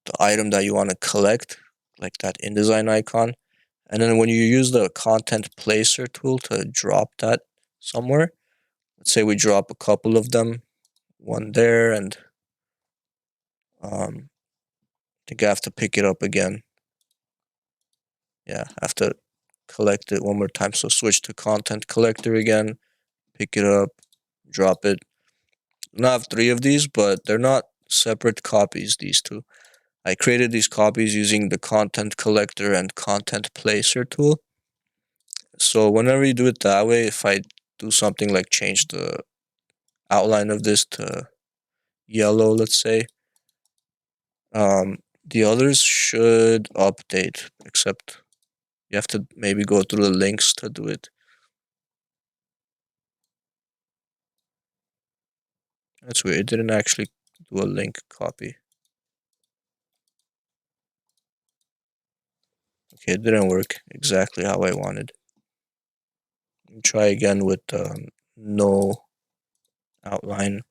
the item that you want to collect, like that InDesign icon, and then when you use the content placer tool to drop that somewhere, let's say we drop a couple of them, one there, and I think I have to pick it up again. Yeah, I have to collect it one more time. So switch to content collector again, pick it up, drop it. Now I have 3 of these, but they're not separate copies, these two. I created these copies using the content collector and content placer tool. So whenever you do it that way, if I do something like change the outline of this to yellow, let's say, the others should update, except you have to maybe go through the links to do it. That's weird. It didn't actually do a link copy. Okay, it didn't work exactly how I wanted. Try again with no outline.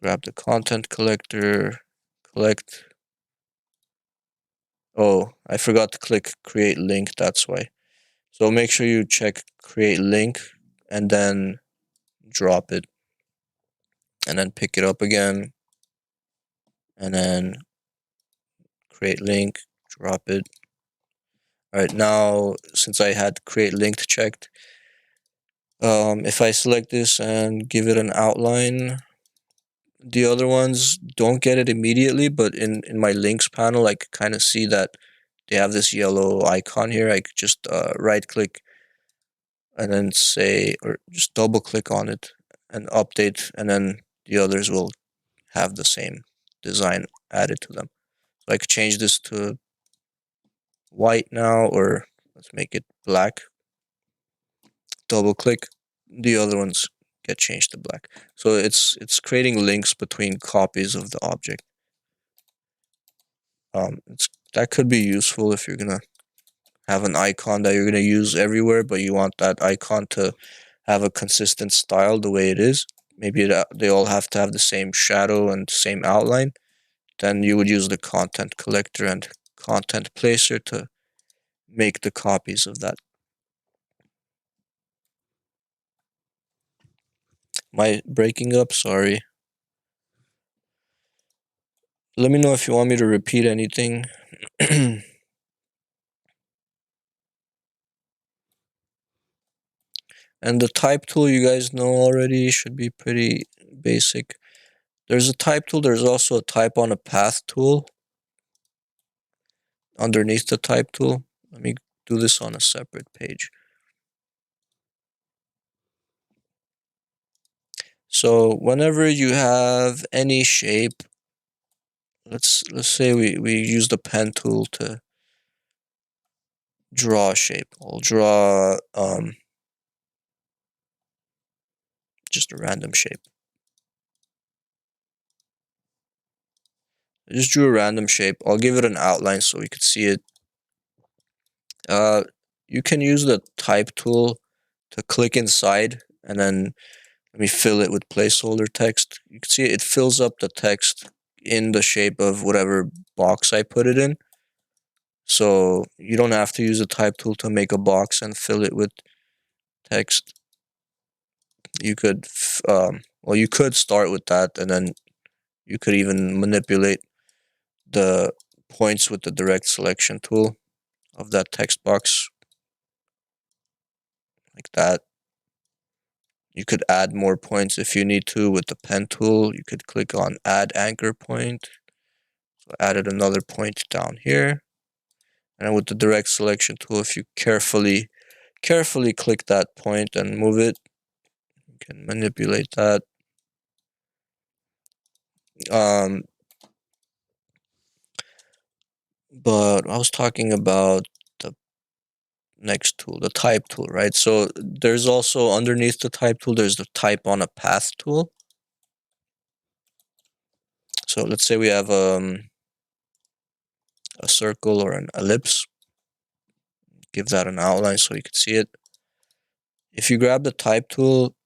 Grab the content collector, collect. Oh, I forgot to click create link, that's why. So make sure you check create link and then drop it. And then pick it up again. And then create link, drop it. All right, now since I had create link checked, if I select this and give it an outline, the other ones don't get it immediately, but in my links panel, I could kind of see that they have this yellow icon here. I could just right click and then say, or just double click on it and update, and then the others will have the same design added to them. So I could change this to white now, or let's make it black. Double click, the other ones get changed to black. So it's creating links between copies of the object. That could be useful if you're gonna have an icon that you're gonna use everywhere, but you want that icon to have a consistent style the way it is. Maybe they all have to have the same shadow and same outline. Then you would use the content collector and content placer to make the copies of that. Am I breaking up? Sorry. Let me know if you want me to repeat anything. And the type tool, you guys know already, should be pretty basic. There's a type tool, there's also a type on a path tool underneath the type tool. Let me do this on a separate page. So whenever you have any shape, let's say we use the pen tool to draw a shape. I'll draw just a random shape. I just drew a random shape. I'll give it an outline so we could see it. You can use the type tool to click inside and then let me fill it with placeholder text. You can see it fills up the text in the shape of whatever box I put it in. So you don't have to use the type tool to make a box and fill it with text. You could, well, you could start with that, and then you could even manipulate the points with the direct selection tool of that text box, like that. You could add more points if you need to with the pen tool. You could click on add anchor point. So I added another point down here. And with the direct selection tool, if you carefully click that point and move it, you can manipulate that. But I was talking about the next tool, the type tool, right? So there's also underneath the type tool, there's the type on a path tool. So let's say we have a circle or an ellipse. Give that an outline so you can see it. If you grab the type tool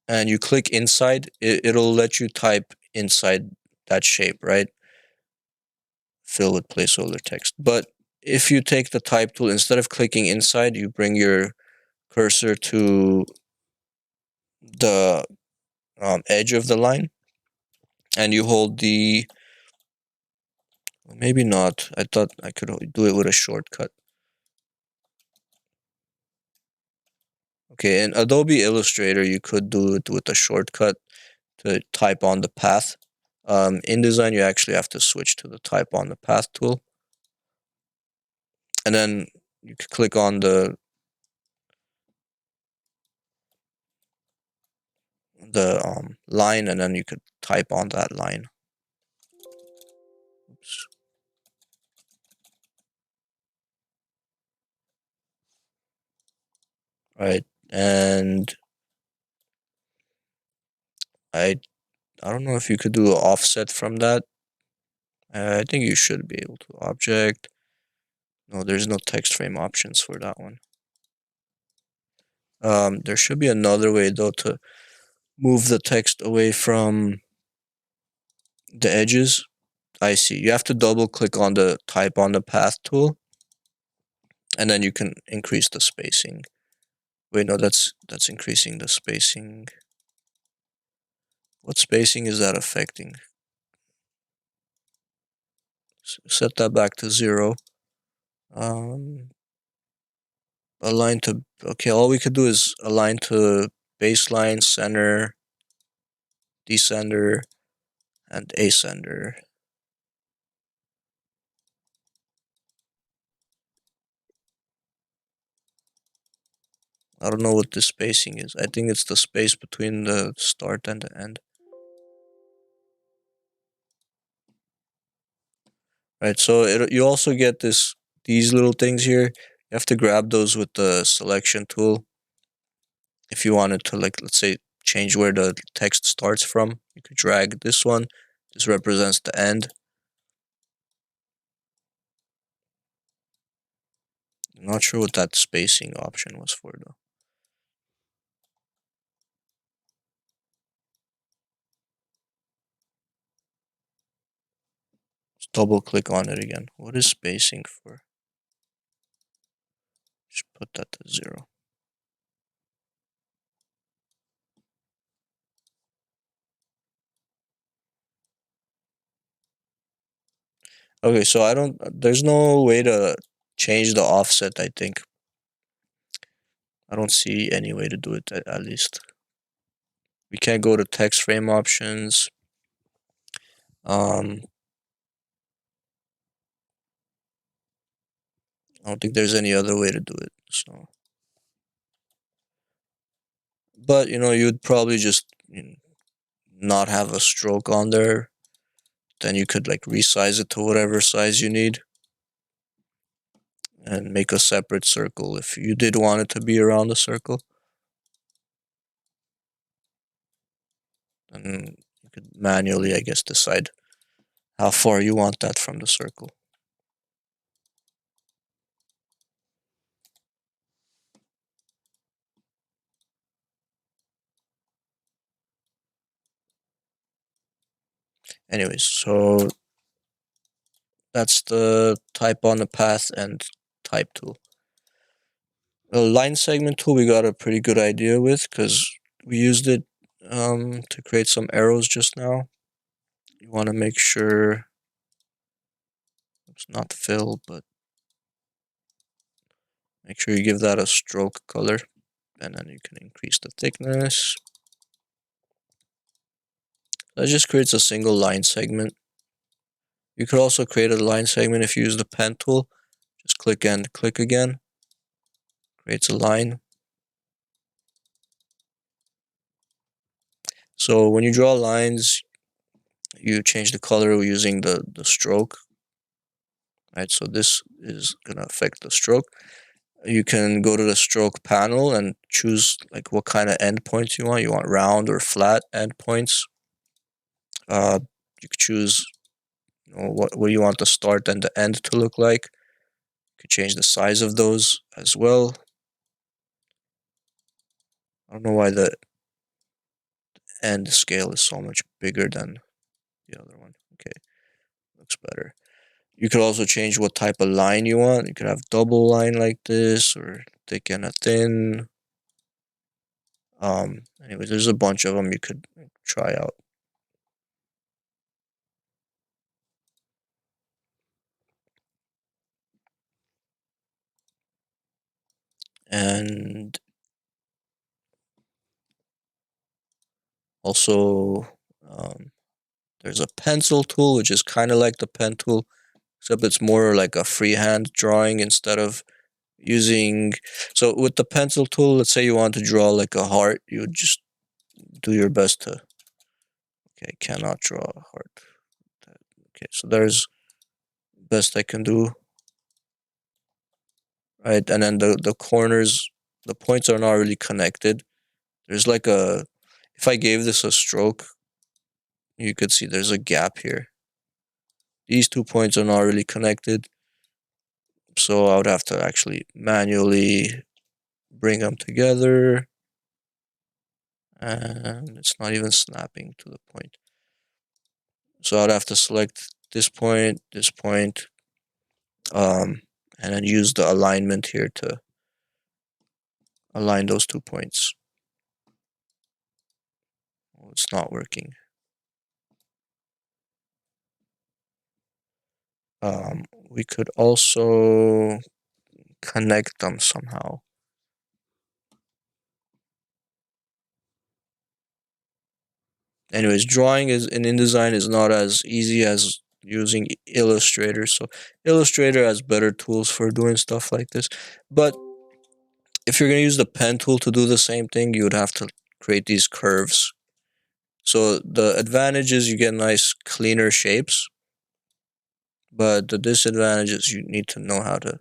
and you click inside, it'll let you type inside that shape, right? Fill with placeholder text. But if you take the type tool, instead of clicking inside, you bring your cursor to the edge of the line and you hold the, maybe not, I thought I could do it with a shortcut. Okay, in Adobe Illustrator, you could do it with a shortcut to type on the path. InDesign, you actually have to switch to the type on the path tool. And then you could click on the line, and then you could type on that line. Oops. Right, and I don't know if you could do an offset from that. I think you should be able to. Object. No, there's no text frame options for that one. There should be another way though to move the text away from the edges. I see. You have to double click on the type on the path tool, and then you can increase the spacing. Wait, no, that's increasing the spacing. What spacing is that affecting? Set that back to 0. Align to, okay, all we could do is align to baseline, center, descender, and ascender. I don't know what the spacing is. I think it's the space between the start and the end. Right, so you also get these little things here. You have to grab those with the selection tool. If you wanted to, like, let's say, change where the text starts from, you could drag this one. This represents the end. I'm not sure what that spacing option was for, though. Let's double click on it again. What is spacing for? Just put that to 0. Okay, so there's no way to change the offset, I think. I don't see any way to do it, at least. We can't go to text frame options. I don't think there's any other way to do it. So, but you'd probably just not have a stroke on there. Then you could like resize it to whatever size you need, and make a separate circle if you did want it to be around the circle. And you could manually, I guess, decide how far you want that from the circle. Anyways, so that's the type on the path and type tool. The line segment tool we got a pretty good idea with because we used it to create some arrows just now. You want to make sure it's not fill, but make sure you give that a stroke color, and then you can increase the thickness. That just creates a single line segment. You could also create a line segment if you use the pen tool. Just click and click again. Creates a line. So when you draw lines, you change the color using the stroke. Right, so this is gonna affect the stroke. You can go to the stroke panel and choose like what kind of endpoints you want. You want round or flat endpoints. You could choose what you want the start and the end to look like. You could change the size of those as well. I don't know why the end scale is so much bigger than the other one. Okay, looks better. You could also change what type of line you want. You could have double line like this, or thick and a thin. Anyways, there's a bunch of them you could try out. And also, there's a pencil tool, which is kind of like the pen tool, except it's more like a freehand drawing instead of using. So with the pencil tool, let's say you want to draw like a heart, you would just do your best to. Okay, cannot draw a heart. Okay, so there's best I can do. Right, and then the corners, the points are not really connected. There's like a, if I gave this a stroke, you could see there's a gap here. These 2 points are not really connected, so I would have to actually manually bring them together, and it's not even snapping to the point. So I'd have to select this point, and then use the alignment here to align those 2 points. Well, it's not working. we could also connect them somehow. Anyways, drawing is in InDesign is not as easy as using Illustrator. So Illustrator has better tools for doing stuff like this. But if you're gonna use the pen tool to do the same thing, you would have to create these curves. So the advantage is you get nice cleaner shapes, but the disadvantage is you need to know how to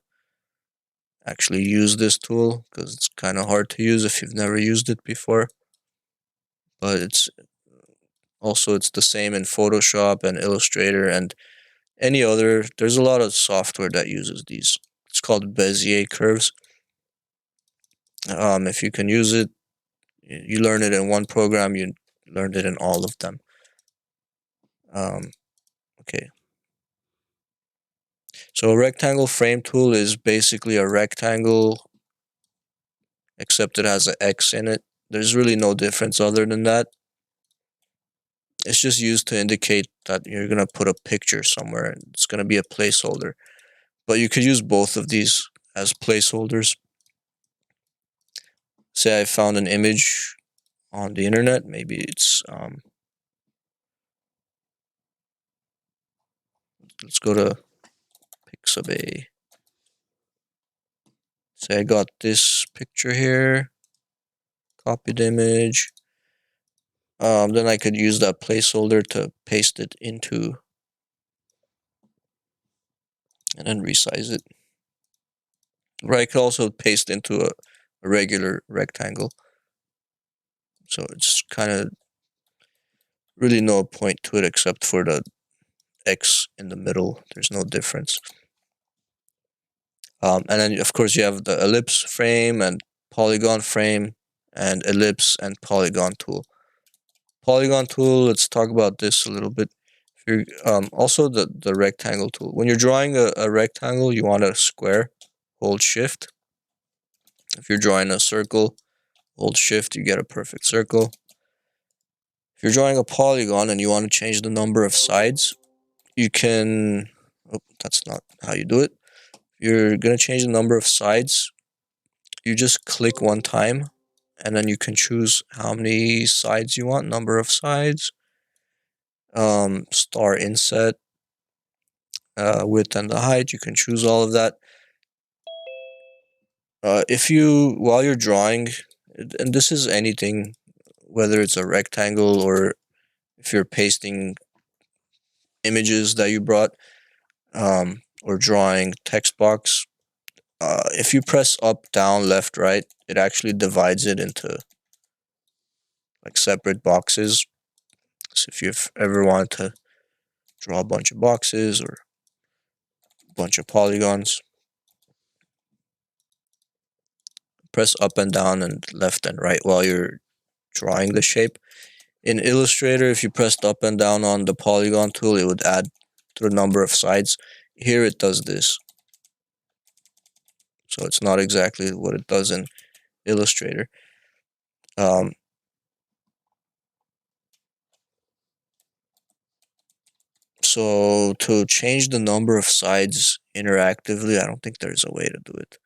actually use this tool because it's kind of hard to use if you've never used it before. But it's the same in Photoshop and Illustrator and any other. There's a lot of software that uses these. It's called Bezier curves. If you can use it, you learn it in one program, you learned it in all of them. Okay. So a rectangle frame tool is basically a rectangle, except it has an X in it. There's really no difference other than that. It's just used to indicate that you're gonna put a picture somewhere and it's gonna be a placeholder. But you could use both of these as placeholders. Say I found an image on the internet, maybe it's let's go to Pixabay. Say I got this picture here, copy the image. Then I could use that placeholder to paste it into and then resize it. Or I could also paste into a regular rectangle. So it's kind of really no point to it except for the X in the middle. There's no difference. And then of course you have the ellipse frame and polygon frame and ellipse and polygon tool. Polygon tool, let's talk about this a little bit. If you're, also the rectangle tool. When you're drawing a rectangle, you want a square, hold shift. If you're drawing a circle, hold shift, you get a perfect circle. If you're drawing a polygon and you want to change the number of sides, you can, oh, that's not how you do it. You're gonna change the number of sides. You just click one time and then you can choose how many sides you want, number of sides, star inset, width and the height. You can choose all of that. If you, while you're drawing, and this is anything, whether it's a rectangle or if you're pasting images that you brought, or drawing text box, if you press up, down, left, right, it actually divides it into like separate boxes. So if you've ever wanted to draw a bunch of boxes or a bunch of polygons, press up and down and left and right while you're drawing the shape. In Illustrator, if you pressed up and down on the polygon tool, it would add to the number of sides. Here it does this. So it's not exactly what it does in Illustrator. So to change the number of sides interactively, I don't think there's a way to do it.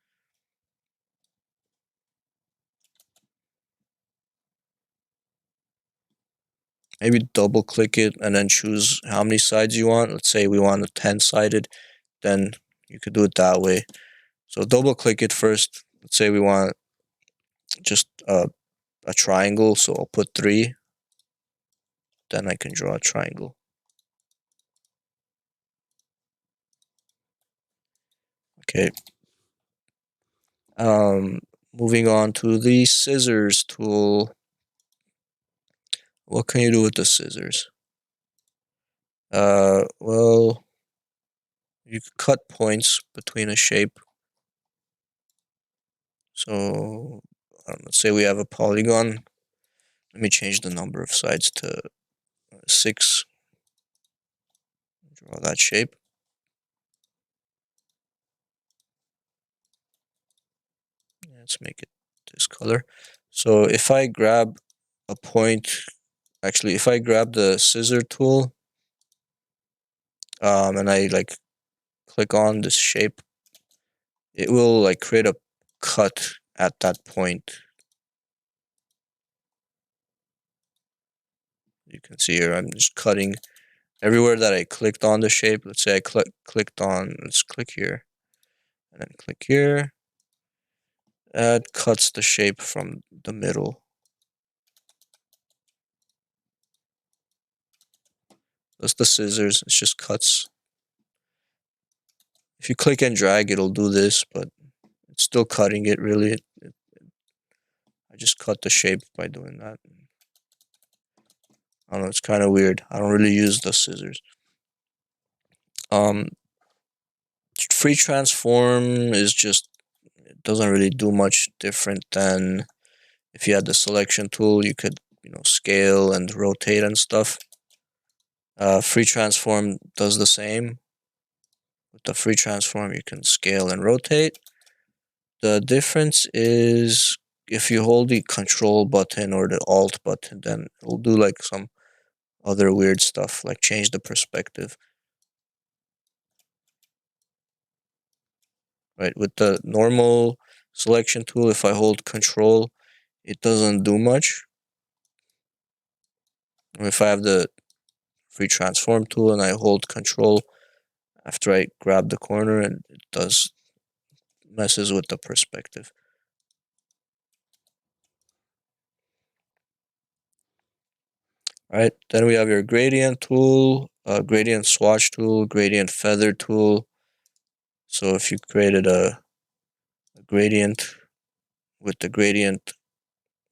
Maybe double click it and then choose how many sides you want. Let's say we want a 10-sided, then you could do it that way. So double click it first. Let's say we want just a triangle, so I'll put 3. Then I can draw a triangle. Okay. Moving on to the scissors tool. What can you do with the scissors? Well, you could cut points between a shape. So let's say we have a polygon. Let me change the number of sides to 6. Draw that shape. Let's make it this color. So if I grab a point, actually, if I grab the scissor tool, and I like click on this shape, it will like create a cut at that point. You can see here, I'm just cutting everywhere that I clicked on the shape. Let's say I clicked on, let's click here, and then click here. That cuts the shape from the middle. That's the scissors, it just cuts. If you click and drag, it'll do this, but it's still cutting it really. I just cut the shape by doing that. I don't know, it's kind of weird. I don't really use the scissors. Free transform is just, it doesn't really do much different than if you had the selection tool, you could, scale and rotate and stuff. Free transform does the same. With the free transform, you can scale and rotate. The difference is if you hold the control button or the alt button, then it'll do like some other weird stuff, like change the perspective. Right, with the normal selection tool, if I hold control, it doesn't do much. If I have the free transform tool and I hold control after I grab the corner, and it does messes with the perspective. Alright, then we have your gradient tool, gradient swatch tool, gradient feather tool. So if you created a gradient with the gradient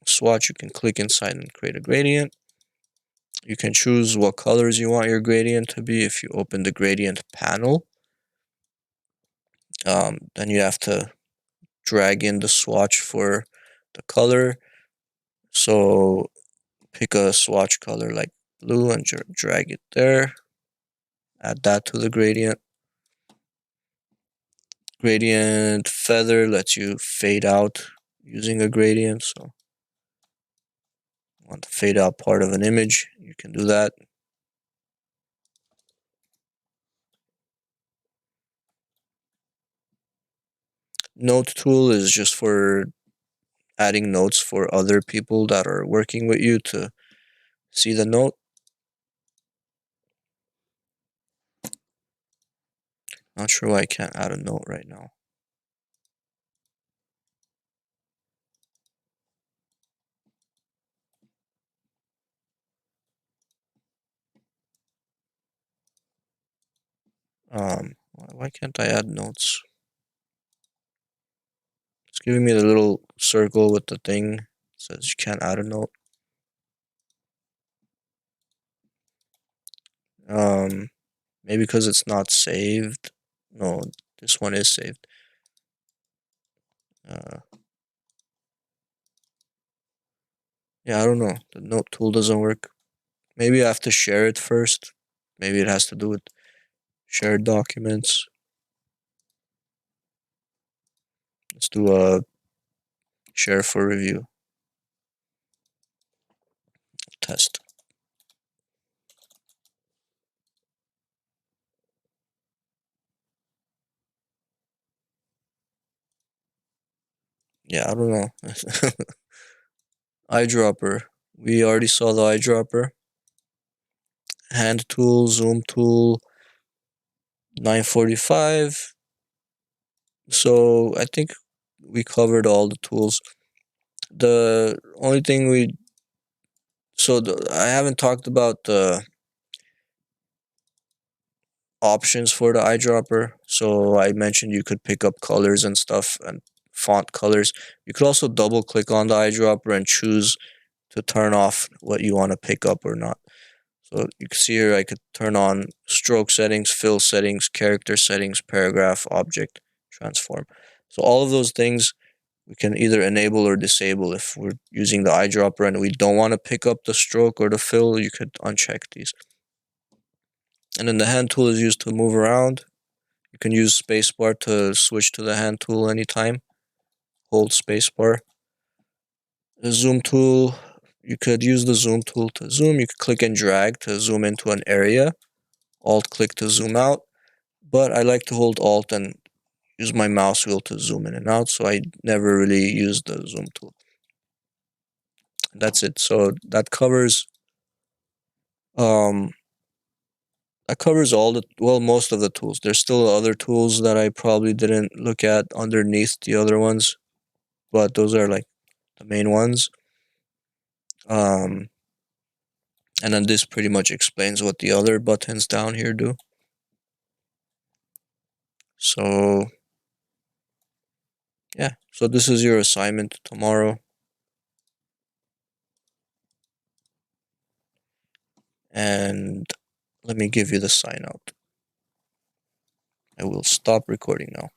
swatch, you can click inside and create a gradient. You can choose what colors you want your gradient to be if you open the gradient panel. Then you have to drag in the swatch for the color. So pick a swatch color like blue and drag it there. Add that to the gradient. Gradient feather lets you fade out using a gradient. So want to fade out part of an image, you can do that. Note tool is just for adding notes for other people that are working with you to see the note. Not sure why I can't add a note right now. Why can't I add notes? It's giving me the little circle with the thing. It says you can't add a note. Maybe because it's not saved. No, this one is saved. Yeah, I don't know. The note tool doesn't work. Maybe I have to share it first. Maybe it has to do with shared documents. Let's do a share for review. Test. Yeah, I don't know. Eyedropper. We already saw the eyedropper. Hand tool, zoom tool, 945. So I think we covered all the tools. The only thing I haven't talked about the options for the eyedropper. So I mentioned you could pick up colors and stuff and font colors. You could also double click on the eyedropper and choose to turn off what you want to pick up or not. So you can see here I could turn on stroke settings, fill settings, character settings, paragraph, object, transform. So all of those things we can either enable or disable. If we're using the eyedropper and we don't want to pick up the stroke or the fill, you could uncheck these. And then the hand tool is used to move around. You can use spacebar to switch to the hand tool anytime. Hold spacebar. The zoom tool, you could use the zoom tool to zoom. You could click and drag to zoom into an area. Alt click to zoom out. but I like to hold Alt and use my mouse wheel to zoom in and out, so I never really use the zoom tool. That's it. So that covers all the, well, most of the tools. There's still other tools that I probably didn't look at underneath the other ones, but those are like the main ones. And then this pretty much explains what the other buttons down here do. So yeah, so this is your assignment tomorrow. And let me give you the sign out. I will stop recording now.